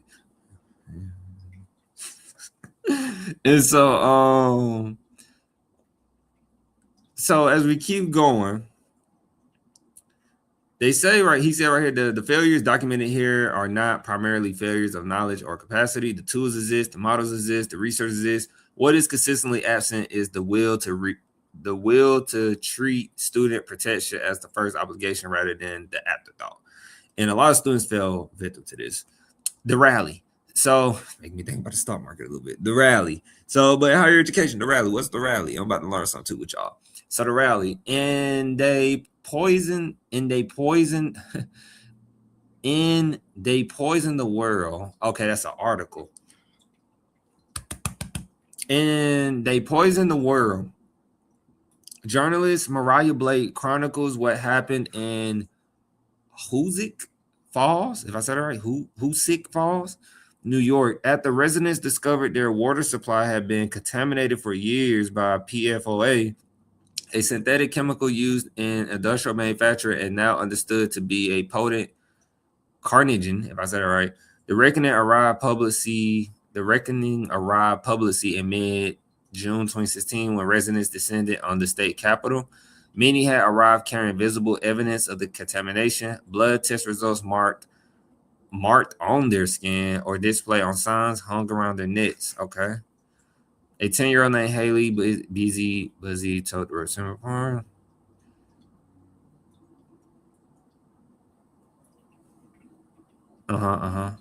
And so as we keep going, he said right here, the failures documented here are not primarily failures of knowledge or capacity. The tools exist, the models exist, the research exists. What is consistently absent is the will to treat student protection as the first obligation rather than the afterthought. And a lot of students fell victim to this. The rally. So make me think about the stock market a little bit. The rally. So, but higher education, the rally. What's the rally? I'm about to learn something too with y'all. So the rally, and they poison the world. Okay, that's an article. And they poison the world. Journalist Mariah Blake chronicles what happened in Hoosick Falls, if I said it right, Hoosick Falls, New York, after residents discovered their water supply had been contaminated for years by PFOA, a synthetic chemical used in industrial manufacture and now understood to be a potent carcinogen, if I said it right. The reckoning arrived publicly in mid-June 2016 when residents descended on the state capitol. Many had arrived carrying visible evidence of the contamination. Blood test results marked on their skin or displayed on signs hung around their necks. Okay. A 10-year-old named Haley Buzzy told the Rosen Report. Uh-huh.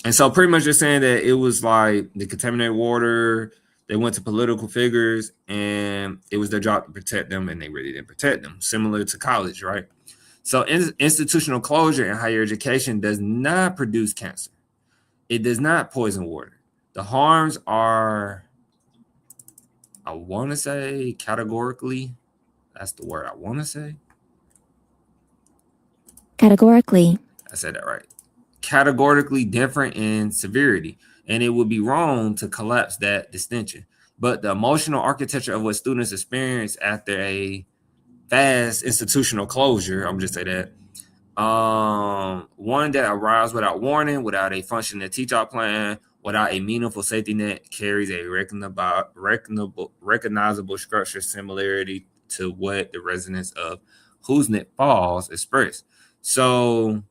And so pretty much just saying that it was like the contaminated water, they went to political figures and it was their job to protect them, and they really didn't protect them, similar to college, right? So institutional closure in higher education does not produce cancer. It does not poison water. The harms are, I want to say, categorically, that's the word I want to say. Categorically. I said that right. Categorically different in severity, and it would be wrong to collapse that distinction. But the emotional architecture of what students experience after a fast institutional closure, I'm just say that, one that arrives without warning, without a functioning teach-out plan, without a meaningful safety net, carries a recognizable structure similarity to what the residents of Hoosnet Falls express. So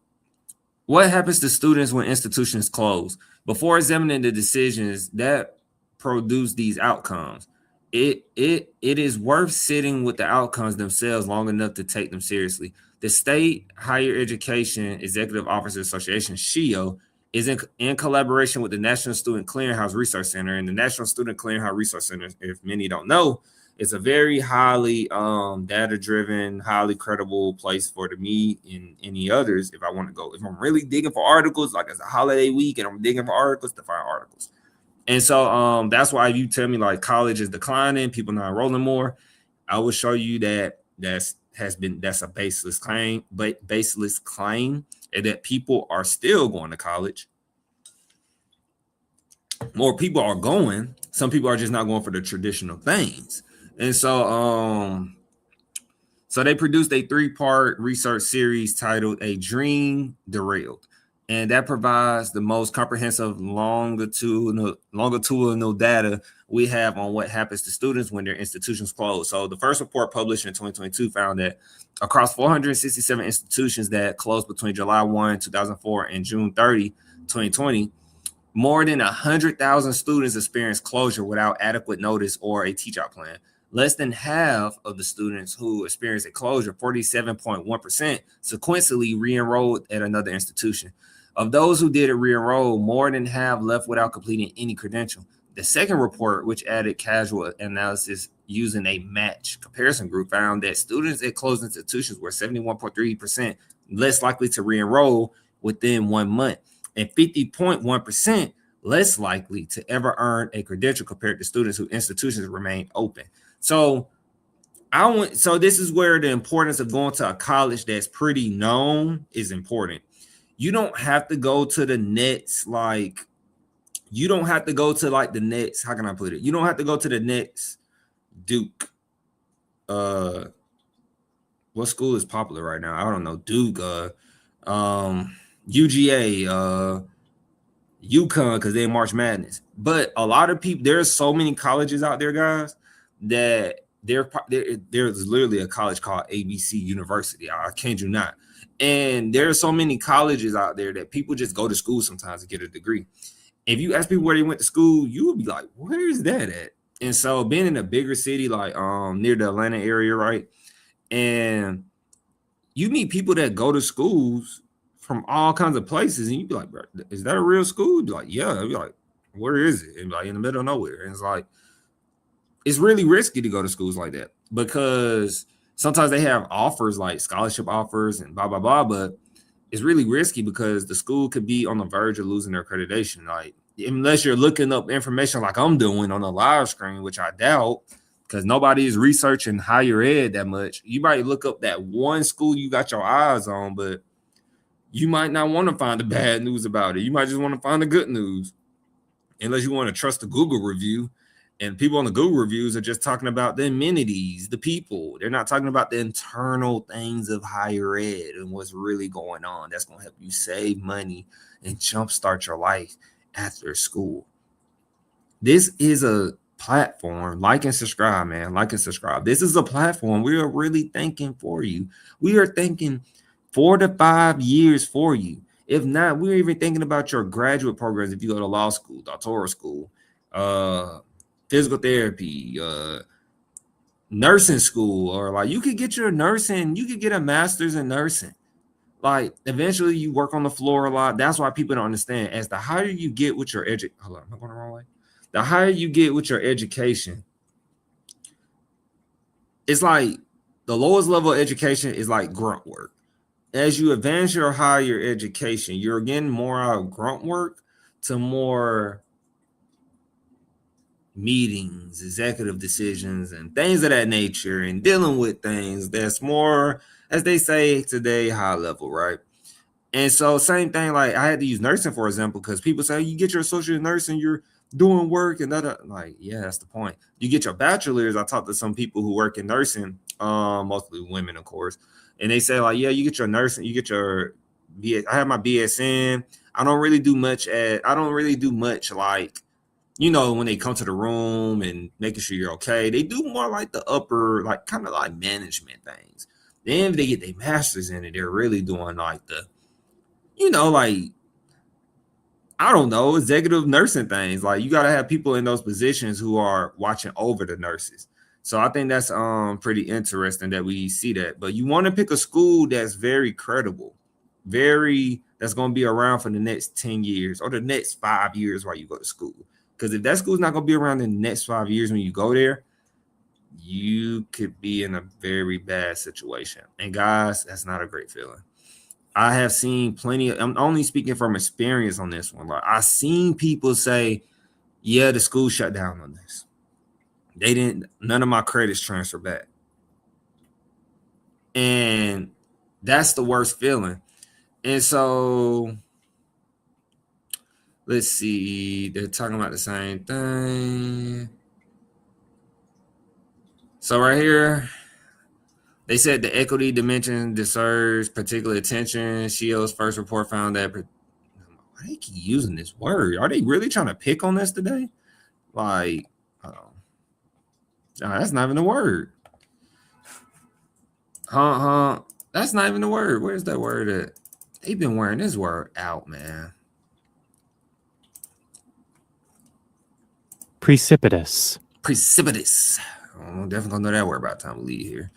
what happens to students when institutions close? Before examining the decisions that produce these outcomes, it is worth sitting with the outcomes themselves long enough to take them seriously. The State Higher Education Executive Officers Association, SHIO, is in collaboration with the National Student Clearinghouse Resource Center. And the National Student Clearinghouse Resource Center, if many don't know, it's a very highly data-driven, highly credible place for me and any others if I want to go. If I'm really digging for articles, like it's a holiday week and I'm digging for articles, to find articles. And so that's why if you tell me like college is declining, people not enrolling more, I will show you that that's a baseless claim, and that people are still going to college. More people are going. Some people are just not going for the traditional things. And so they produced a 3-part research series titled A Dream Derailed. And that provides the most comprehensive longitudinal data we have on what happens to students when their institutions close. So the first report published in 2022 found that across 467 institutions that closed between July 1, 2004 and June 30, 2020, more than 100,000 students experienced closure without adequate notice or a teach-out plan. Less than half of the students who experienced a closure, 47.1%, sequentially re-enrolled at another institution. Of those who did re-enroll, more than half left without completing any credential. The second report, which added casual analysis using a match comparison group, found that students at closed institutions were 71.3% less likely to re-enroll within 1 month, and 50.1% less likely to ever earn a credential compared to students whose institutions remain open. So this is where the importance of going to a college that's pretty known is important. You don't have to go to the next, you don't have to go to like the next, how can I put it? You don't have to go to the next Duke. What school is popular right now? I don't know. Duke, UGA, UConn, because they're March Madness. But a lot of people, there's so many colleges out there, guys, that there's literally a college called ABC University. I kid you not. And there are so many colleges out there that people just go to school sometimes to get a degree. If you ask people where they went to school, you would be like, where is that at? And so being in a bigger city, like near the Atlanta area, right? And you meet people that go to schools from all kinds of places, and you'd be like, bro, is that a real school? You'd be like, yeah. I'd be like, where is it? And like in the middle of nowhere. And it's like, it's really risky to go to schools like that because sometimes they have offers like scholarship offers and blah, blah, blah. But it's really risky because the school could be on the verge of losing their accreditation. Like, unless you're looking up information like I'm doing on a live screen, which I doubt, because nobody is researching higher ed that much. You might look up that one school you got your eyes on, but you might not want to find the bad news about it. You might just want to find the good news, unless you want to trust the Google review. And people on the Google reviews are just talking about the amenities, the people. They're not talking about the internal things of higher ed and what's really going on. That's going to help you save money and jumpstart your life after school. This is a platform. Like and subscribe, man. Like and subscribe. This is a platform. We are really thinking for you. We are thinking 4 to 5 years for you. If not, we're even thinking about your graduate programs. If you go to law school, doctoral school, physical therapy, nursing school, or like you could get your nursing, you could get a master's in nursing. Like eventually you work on the floor a lot. That's why people don't understand. As the higher you get with your hold on, am I going the wrong way? The higher you get with your education, it's like the lowest level of education is like grunt work. As you advance your higher education, you're getting more out of grunt work to more meetings, executive decisions, and things of that nature, and dealing with things that's more, as they say today, high level, right? And so same thing, like I had to use nursing for example, because people say you get your associate in nursing, you're doing work and that, like, yeah, that's the point. You get your bachelor's. I talked to some people who work in nursing, mostly women, of course, and they say like, yeah, you get your nursing, you get your I have my BSN. I don't really do much like, you know, when they come to the room and making sure you're okay. They do more like the upper, like kind of like management things. Then if they get their master's in it, they're really doing like the, you know, like, I don't know, executive nursing things. Like you got to have people in those positions who are watching over the nurses. So I think that's pretty interesting that we see that. But you want to pick a school that's very credible, that's going to be around for the next 10 years or the next 5 years while you go to school. Because if that school's not going to be around in the next 5 years when you go there, you could be in a very bad situation. And guys, that's not a great feeling. I have seen plenty of, I'm only speaking from experience on this one. Like I've seen people say, yeah, the school shut down on this. None of my credits transfer back. And that's the worst feeling. And so let's see, they're talking about the same thing. So right here, they said the equity dimension deserves particular attention. Shield's first report found that, why do they keep using this word? Are they really trying to pick on this today? Like, that's not even a word. That's not even a word. Where's that word at? They've been wearing this word out, man. Precipitous. I'm definitely gonna know that word by the time we leave here.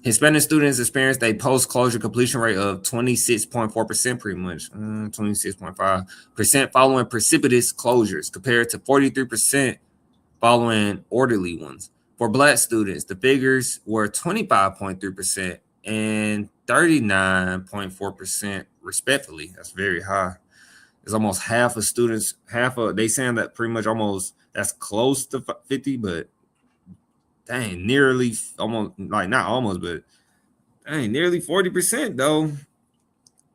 Hispanic students experienced a post-closure completion rate of 26.4%, pretty much 26.5% following precipitous closures, compared to 43% following orderly ones. For Black students, the figures were 25.3% and 39.4%, respectively. That's very high. It's almost half of students. They saying that pretty much almost that's close to 50, but dang, nearly almost, like not almost, but dang, nearly 40% though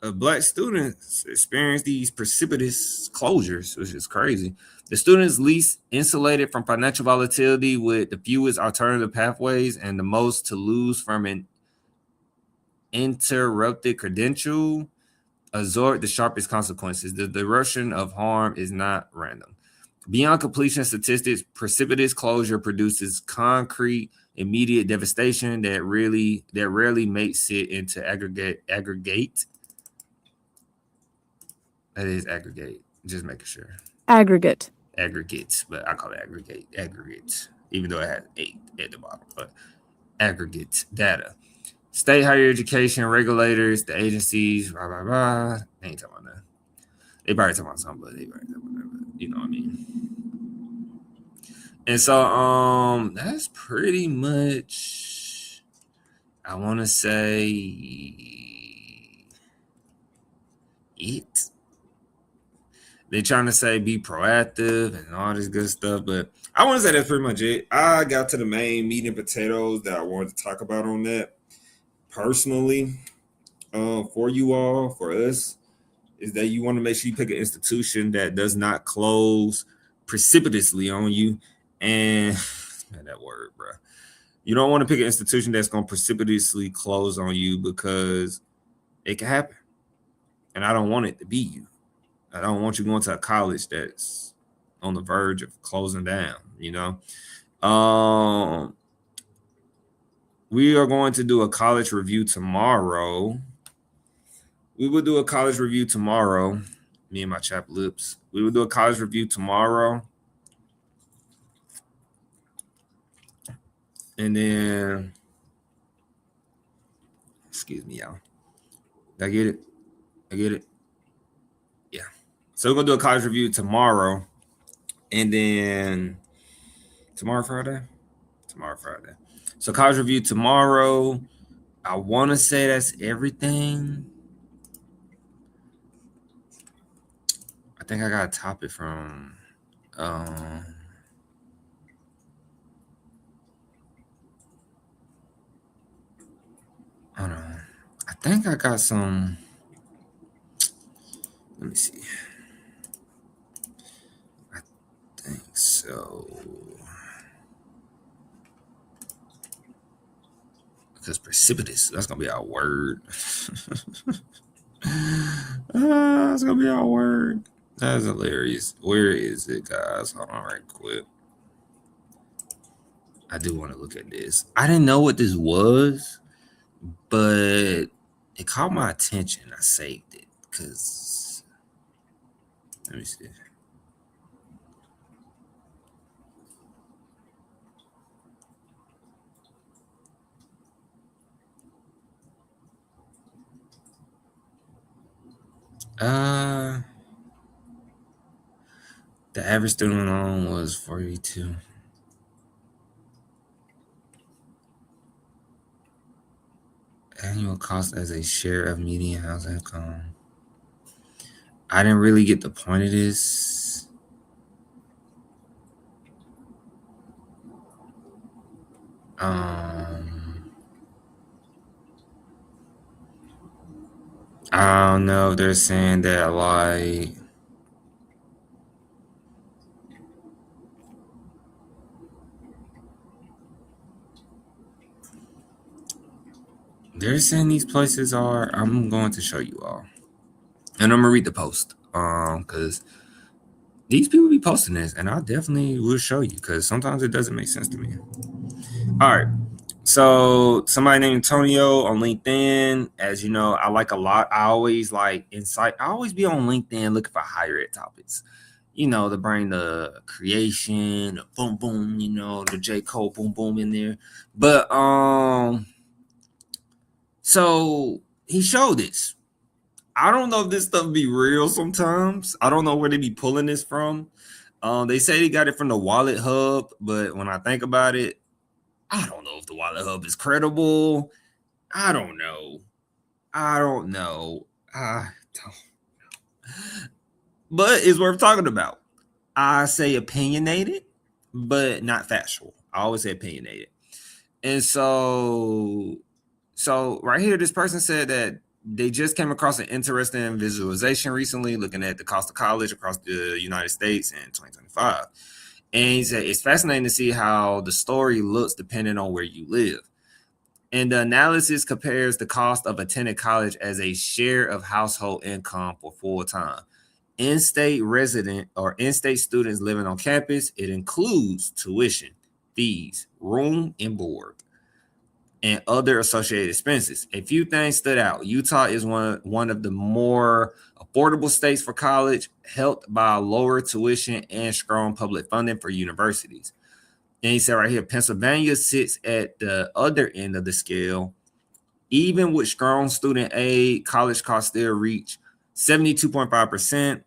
of Black students experience these precipitous closures, which is crazy. The students least insulated from financial volatility with the fewest alternative pathways and the most to lose from an interrupted credential absorb the sharpest consequences. The direction of harm is not random. Beyond completion statistics, precipitous closure produces concrete, immediate devastation that rarely makes it into aggregate. That is aggregate. Just making sure. Aggregate, but I call it aggregate, even though it has 8 at the bottom. But aggregate data. State higher education regulators, the agencies, blah, blah, blah. They ain't talking about that. They probably talking about something, but they probably talking about that. You know what I mean? And so that's pretty much, I want to say, it. They're trying to say be proactive and all this good stuff, but I want to say that's pretty much it. I got to the main meat and potatoes that I wanted to talk about on that. Personally, for you all, for us, is that you want to make sure you pick an institution that does not close precipitously on you. And man, that word, bro. You don't want to pick an institution that's going to precipitously close on you, because it can happen. And I don't want it to be you. I don't want you going to a college that's on the verge of closing down. you know. We are going to do a college review tomorrow. We will do a college review tomorrow. Me and my chap lips. We will do a college review tomorrow. And then, excuse me, y'all. Did I get it? I get it. Yeah. So we're gonna do a college review tomorrow. And then tomorrow Friday? Tomorrow Friday. So college review tomorrow. I want to say that's everything. I think I got a topic from hold on. I think I got some. Let me see. I think so. Because precipitous, that's gonna be our word. That's gonna be our word. That's hilarious. Where is it, guys? Hold on right quick. I do want to look at this. I didn't know what this was, but it caught my attention. I saved it because let me see. The average student loan was 42. Annual cost as a share of median household income. I didn't really get the point of this. I don't know if they're saying that like they're saying these places are. I'm going to show you all, and I'm gonna read the post because these people be posting this, and I definitely will show you because sometimes it doesn't make sense to me. All right. So somebody named Antonio on LinkedIn, as you know, I like a lot. I always like insight. I always be on LinkedIn looking for higher ed topics. You know, to bring the creation, the boom boom, you know, the J. Cole boom boom in there. But so he showed this. I don't know if this stuff be real sometimes. I don't know where they be pulling this from. They say they got it from the Wallet Hub, but when I think about it, I don't know if the Wallet Hub is credible. I don't know. I don't know. But it's worth talking about. I say opinionated, but not factual. I always say opinionated. And so right here, this person said that they just came across an interesting visualization recently looking at the cost of college across the United States in 2025. And he said it's fascinating to see how the story looks depending on where you live. And the analysis compares the cost of attending college as a share of household income for full time. In-state resident or in-state students living on campus, it includes tuition, fees, room and board, and other associated expenses. A few things stood out. Utah is one of the more affordable states for college, helped by lower tuition and strong public funding for universities. And he said right here, Pennsylvania sits at the other end of the scale. Even with strong student aid, college costs still reach 72.5%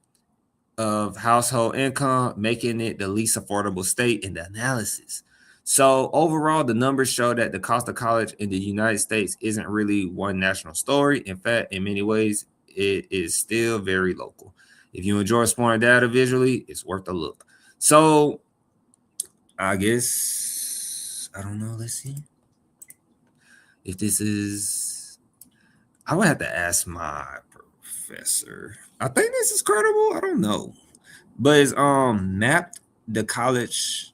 of household income, making it the least affordable state in the analysis. So overall, the numbers show that the cost of college in the United States isn't really one national story. In fact, in many ways, it is still very local. If you enjoy exploring data visually, it's worth a look. So I guess, I don't know. Let's see. If this is, I would have to ask my professor. I think this is credible. I don't know. But it's mapped the college,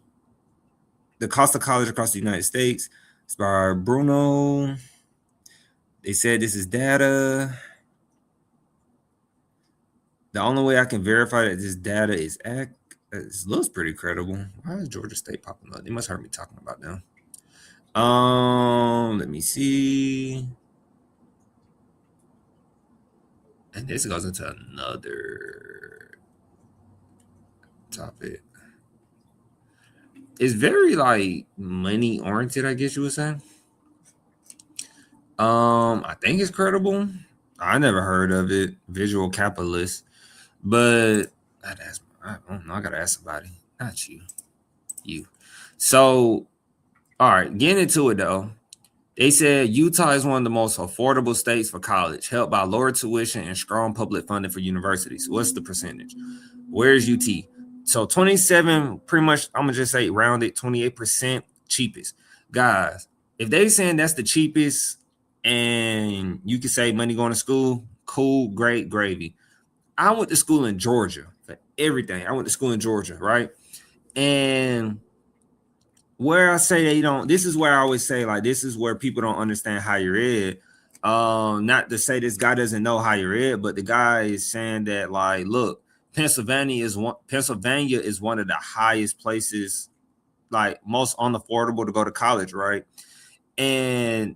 the cost of college across the United States. It's by Bruno. They said this is data. The only way I can verify that this data is It looks pretty credible. Why is Georgia State popping up? They must heard me talking about them. Let me see. And this goes into another topic. It's very like money oriented, I guess you would say. I think it's credible. I never heard of it. Visual capitalist, but I don't know. I gotta ask somebody, not you. You. So, all right, getting into it though. They said Utah is one of the most affordable states for college, helped by lower tuition and strong public funding for universities. What's the percentage? Where's UT? So 27, pretty much, I'm going to just say rounded 28% cheapest. Guys, if they saying that's the cheapest and you can save money going to school, cool, great, gravy. I went to school in Georgia for everything. I went to school in Georgia, right? And where I say they don't, this is where I always say, like, this is where people don't understand higher ed. Not to say this guy doesn't know higher ed, but the guy is saying that, like, look, Pennsylvania is one of the highest places, like most unaffordable to go to college, right? And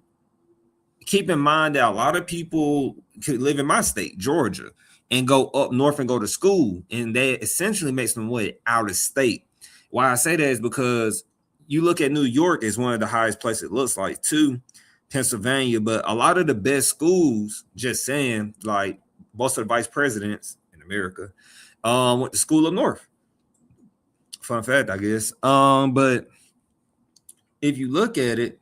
keep in mind that a lot of people could live in my state, Georgia, and go up north and go to school, and that essentially makes them way out of state. Why I say that is because you look at New York as one of the highest places, it looks like, too, Pennsylvania, but a lot of the best schools, just saying, like most of the vice presidents in America, went to school up north. Fun fact, I guess. But if you look at it,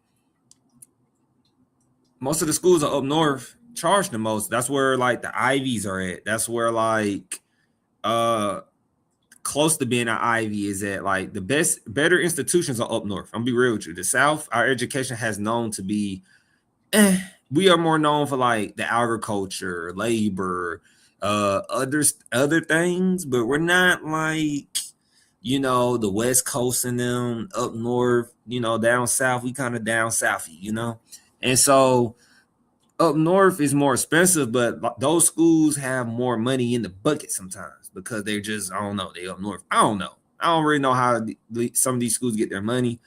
most of the schools are up north charge the most. That's where like the Ivies are at. That's where like close to being an Ivy is at. Like the better institutions are up north. I'm gonna be real with you. The South, our education has known to be we are more known for like the agriculture, labor, other things, but we're not like, you know, the West Coast and them up north, you know, down south, we kind of down southy, you know. And so up north is more expensive, but those schools have more money in the bucket sometimes because they're just, I don't know, they up north. I don't know. I don't really know how some of these schools get their money,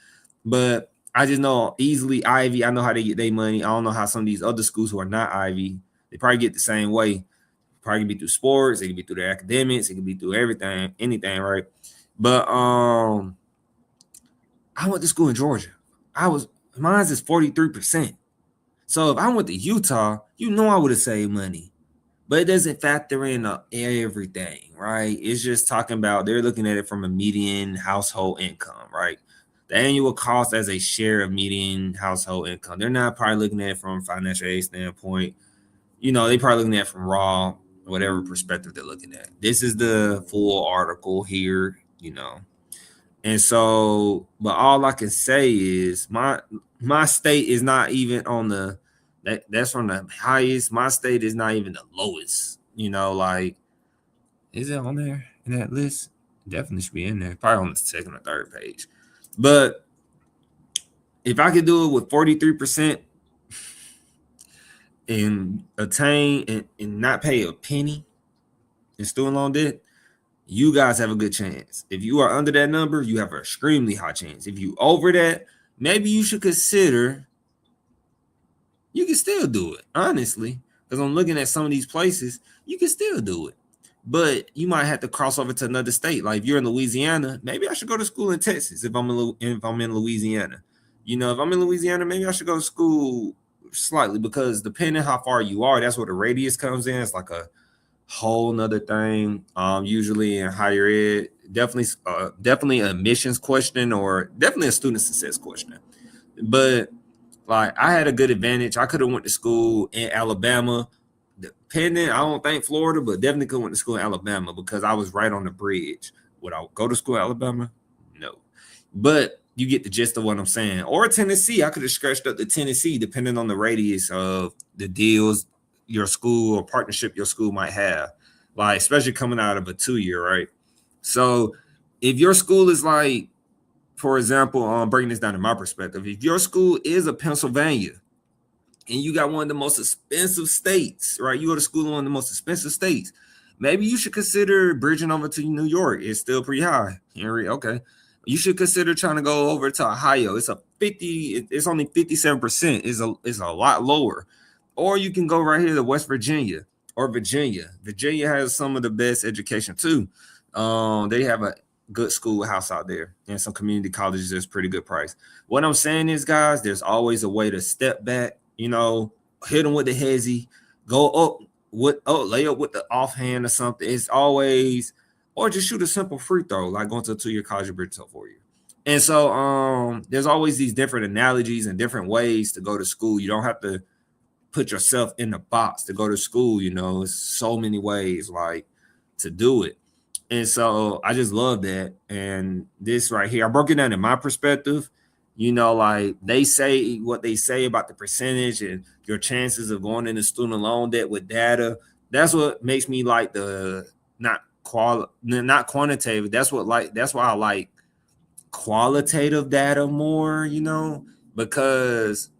but I just know easily Ivy, I know how they get their money. I don't know how some of these other schools who are not Ivy, they probably get the same way. Probably can be through sports, it can be through their academics, it can be through everything, anything, right? But I went to school in Georgia. Mine's is 43%. So if I went to Utah, you know I would have saved money. But it doesn't factor in everything, right? It's just talking about, they're looking at it from a median household income, right? The annual cost as a share of median household income. They're not probably looking at it from a financial aid standpoint. You know, they probably looking at it from raw, whatever perspective they're looking at. This is the full article here, you know. And so, but all I can say is my state is not even on that's from the highest. My state is not even the lowest. You know, like, is it on there in that list? Definitely should be in there. Probably on the second or third page. But if I could do it with 43% and attain and not pay a penny in student loan debt, you guys have a good chance. If you are under that number, you have an extremely high chance. If you over that, maybe you should consider, you can still do it, honestly, because I'm looking at some of these places, you can still do it. But you might have to cross over to another state. Like if you're in Louisiana, maybe I should go to school in Texas if I'm in Louisiana. You know, if I'm in Louisiana, maybe I should go to school slightly, because depending how far you are, that's where the radius comes in. It's like a whole nother thing. Usually in higher ed, definitely an admissions question, or definitely a student success question. But like I had a good advantage. I could have went to school in Alabama. Depending, I don't think Florida, but definitely could have went to school in Alabama because I was right on the bridge. Would I go to school in Alabama? No. But you get the gist of what I'm saying. Or Tennessee, I could have stretched up to Tennessee, depending on the radius of the deals your school or partnership your school might have, like especially coming out of a 2-year, right? So if your school is like, for example, breaking this down to my perspective, if your school is a Pennsylvania and you got one of the most expensive states, right? You go to school in one of the most expensive states, maybe you should consider bridging over to New York. It's still pretty high. Henry, okay. You should consider trying to go over to Ohio. It's it's only 57%. It's a lot lower. Or you can go right here to West Virginia or Virginia. Virginia has some of the best education too. They have a good schoolhouse out there and some community colleges. There's pretty good price. What I'm saying is, guys, there's always a way to step back, hit them with the hezzy, go up lay up with the offhand or something. It's always, or just shoot a simple free throw, like going to a 2-year college or bridge to 4 year. And so there's always these different analogies and different ways to go to school. You don't have to put yourself in the box to go to school. It's so many ways like to do it. And so I just love that. And this right here, I broke it down in my perspective. Like they say what they say about the percentage and your chances of going into student loan debt with data. That's what makes me like the not quantitative. That's why I like qualitative data more, because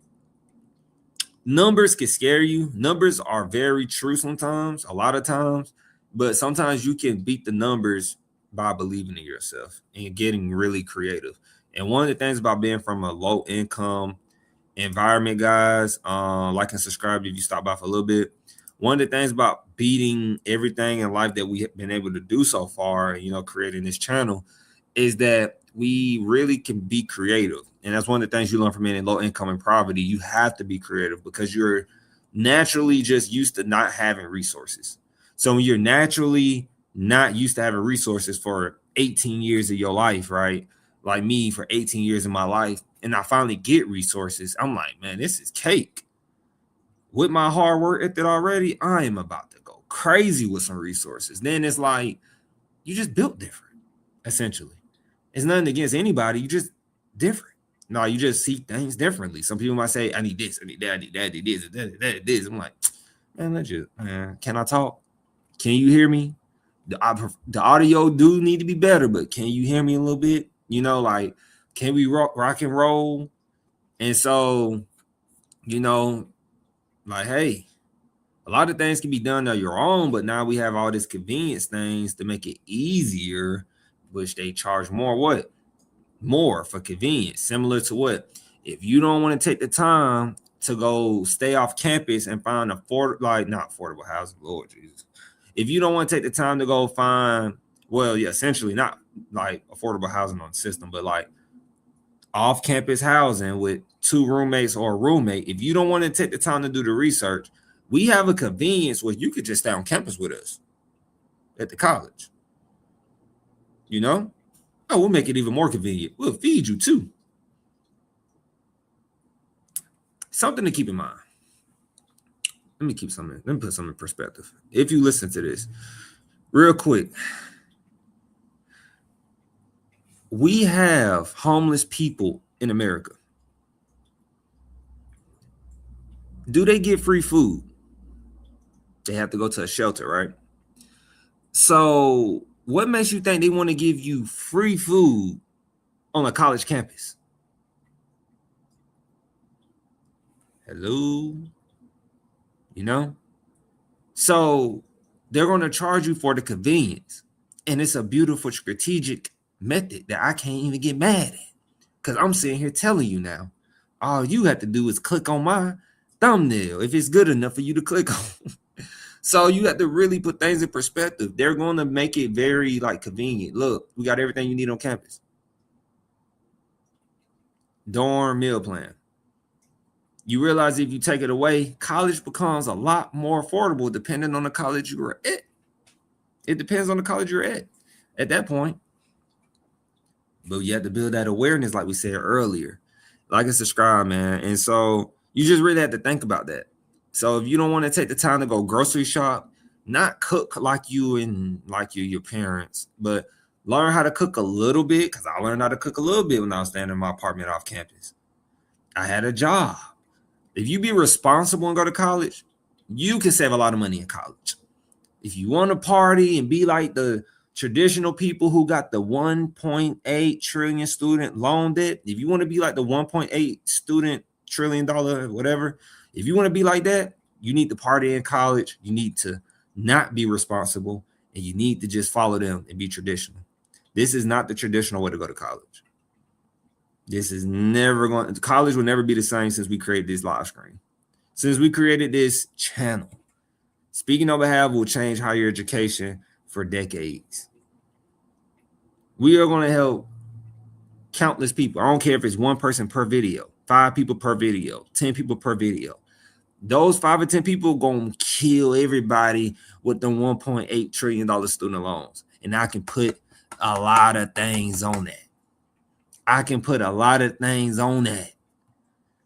numbers can scare you. Numbers are very true sometimes, a lot of times, but sometimes you can beat the numbers by believing in yourself and getting really creative. And one of the things about being from a low income environment, guys, like and subscribe if you stop by for a little bit. One of the things about beating everything in life that we have been able to do so far, creating this channel, is that we really can be creative. And that's one of the things you learn from being in low income and poverty. You have to be creative because you're naturally just used to not having resources. So when you're naturally not used to having resources for 18 years of your life, right? Like me for 18 years of my life, and I finally get resources, I'm like, man, this is cake. With my hard work ethic already, I am about to go crazy with some resources. Then it's like, you just built different, essentially. It's nothing against anybody. You just different. No, you just see things differently. Some people might say, I need this, I need that, I need that, I need this, that, this. I'm like, man, can I talk? Can you hear me? The audio do need to be better, but can you hear me a little bit? Like, can we rock and roll? And so, like, hey, a lot of things can be done on your own, but now we have all these convenience things to make it easier, which they charge more. What? More for convenience. Similar to what? If you don't want to take the time to go stay off campus and find not affordable housing, Lord Jesus. If you don't want to take the time to go find, essentially not like affordable housing on the system, but like off-campus housing with 2 roommates or a roommate, if you don't want to take the time to do the research, we have a convenience where you could just stay on campus with us at the college. We'll make it even more convenient. We'll feed you too. Something to keep in mind. Let me put something in perspective. If you listen to this real quick, we have homeless people in America. Do they get free food? They have to go to a shelter, right? So what makes you think they want to give you free food on a college campus? Hello? So they're going to charge you for the convenience. And it's a beautiful strategic method that I can't even get mad at, because I'm sitting here telling you now, all you have to do is click on my thumbnail if it's good enough for you to click on. So you have to really put things in perspective. They're going to make it very convenient. Look, we got everything you need on campus. Dorm meal plan. You realize if you take it away, college becomes a lot more affordable depending on the college you are at. It depends on the college you're at that point. But you have to build that awareness, like we said earlier. Like and subscribe, man. And so you just really have to think about that. So if you don't want to take the time to go grocery shop, not cook like you and your parents, but learn how to cook a little bit, because I learned how to cook a little bit when I was staying in my apartment off campus. I had a job. If you be responsible and go to college, you can save a lot of money in college. If you want to party and be like the traditional people who got the 1.8 trillion student loan debt, if you want to be like the 1.8 student trillion dollar, whatever, if you want to be like that, you need to party in college. You need to not be responsible and you need to just follow them and be traditional. This is not the traditional way to go to college. This is never going. College will never be the same since we created this live screen. Since we created this channel, Speaking on Behalf will change higher education for decades. We are going to help countless people. I don't care if it's one person per video, 5 people per video, 10 people per video. Those 5 or 10 people going to kill everybody with the $1.8 trillion student loans. And I can put a lot of things on that.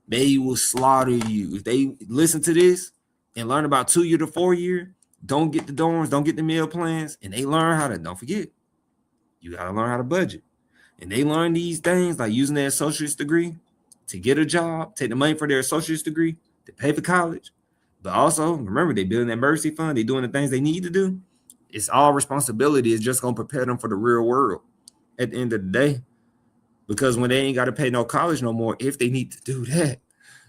They will slaughter you. If they listen to this and learn about 2-year to 4-year, don't get the dorms, don't get the meal plans, and they learn how to, don't forget, you got to learn how to budget. And they learn these things like using their associate's degree to get a job, take the money for their associate's degree to pay for college. But also, remember, they're building that emergency fund. They're doing the things they need to do. It's all responsibility. It's just going to prepare them for the real world at the end of the day. Because when they ain't got to pay no college no more, if they need to do that,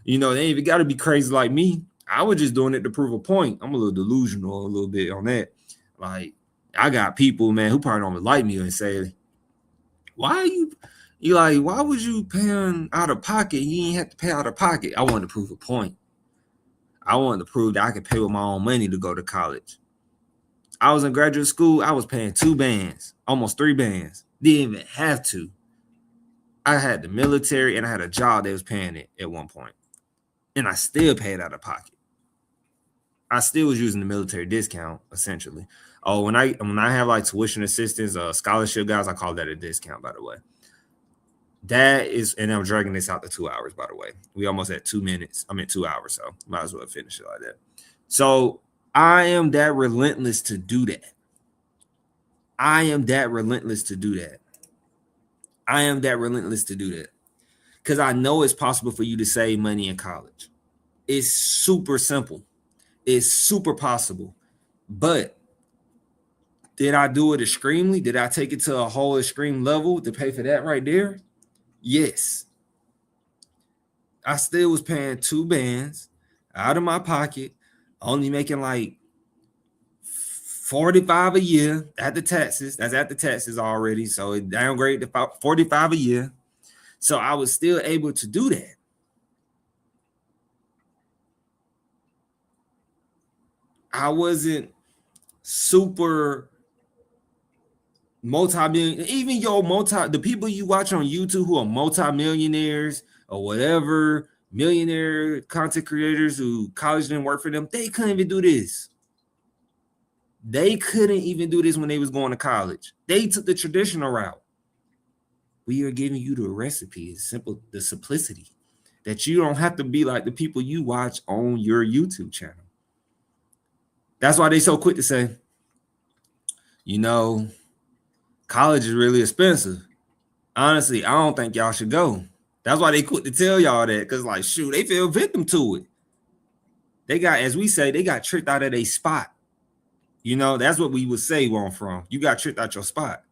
they ain't even got to be crazy like me. I was just doing it to prove a point. I'm a little delusional a little bit on that. Like, I got people, man, who probably don't like me and say, why would you pay out of pocket? You ain't have to pay out of pocket. I wanted to prove a point. I wanted to prove that I could pay with my own money to go to college. I was in graduate school. I was paying 2 bands, almost 3 bands. Didn't even have to. I had the military and I had a job that was paying it at one point. And I still paid out of pocket. I still was using the military discount, essentially. Oh, when I have like tuition assistance, scholarship guys, I call that a discount, by the way. That is, and I'm dragging this out to 2 hours, by the way. We almost at 2 minutes. I'm at 2 hours, so might as well finish it like that. So I am that relentless to do that. Because I know it's possible for you to save money in college. It's super simple. It's super possible. But did I do it extremely? Did I take it to a whole extreme level to pay for that right there? Yes. I still was paying 2 bands out of my pocket, only making like $45 a year at the taxes. That's at the taxes already. So it downgraded to $45 a year. So I was still able to do that. I wasn't super multi-million. Even the people you watch on YouTube who are multi-millionaires or whatever, millionaire content creators who college didn't work for them, they couldn't even do this. They couldn't even do this when they was going to college. They took the traditional route. We are giving you the recipe. It's simple, the simplicity that you don't have to be like the people you watch on your YouTube channel. That's why they so quick to say, college is really expensive. Honestly, I don't think y'all should go. That's why they quick to tell y'all that, because like, shoot, they feel victim to it. They got, as we say, they got tricked out of their spot. That's what we would say where I'm from. You got tricked out your spot.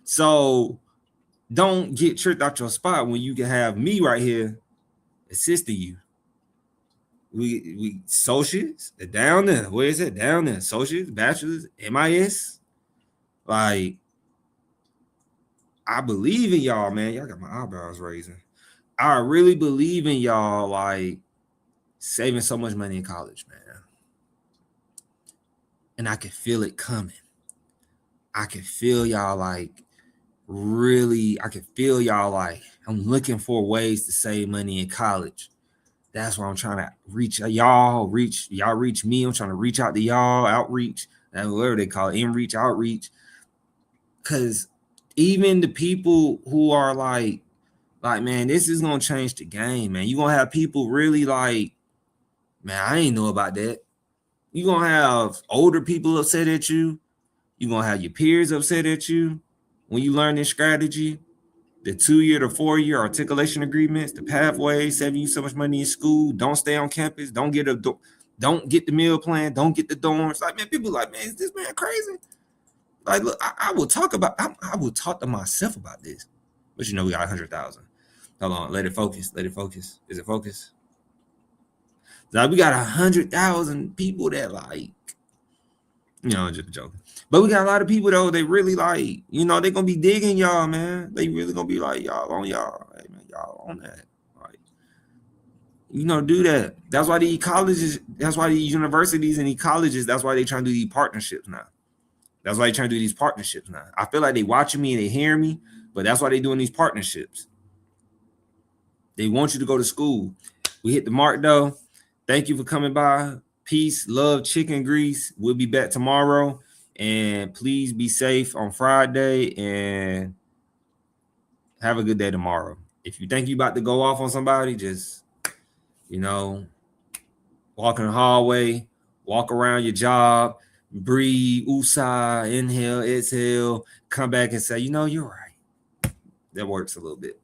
So don't get tricked out your spot when you can have me right here assisting you. We associates, they're down there. Where is it? Down there. Associates, bachelors, MIS. Like, I believe in y'all, man. Y'all got my eyebrows raising. I really believe in y'all, like, saving so much money in college, man. And I can feel it coming. I can feel y'all, like, really, I can feel y'all, like, I'm looking for ways to save money in college. That's why I'm trying to reach y'all, reach me. I'm trying to reach out to y'all, outreach, whatever they call it, in-reach, outreach. Because even the people who are like, man, this is going to change the game, man. You're going to have people really like, man, I ain't know about that. You're going to have older people upset at you. You're going to have your peers upset at you when you learn this strategy. The 2-year to 4-year articulation agreements, the pathways, saving you so much money in school. Don't stay on campus. Don't get the meal plan. Don't get the dorms. Like, man, people like, man, is this man crazy? Like, look, I will talk to myself about this. But we got 100,000. Hold on, let it focus. Is it focused? Like, we got 100,000 people that like, Just joking. But we got a lot of people though, they really like, they gonna be digging y'all, man. They really gonna be like, y'all on y'all. Hey man, y'all on that. Like, do that. That's why these colleges, that's why these universities and these colleges, that's why they trying to do these partnerships now. That's why they trying to do these partnerships now. I feel like they watching me and they hearing me, but that's why they doing these partnerships. They want you to go to school. We hit the mark though. Thank you for coming by. Peace, love, chicken grease. We'll be back tomorrow. And please be safe on Friday and have a good day tomorrow. If you think you about to go off on somebody, just, walk in the hallway, walk around your job, breathe, woosah, inhale, exhale, come back and say, you're right. That works a little bit.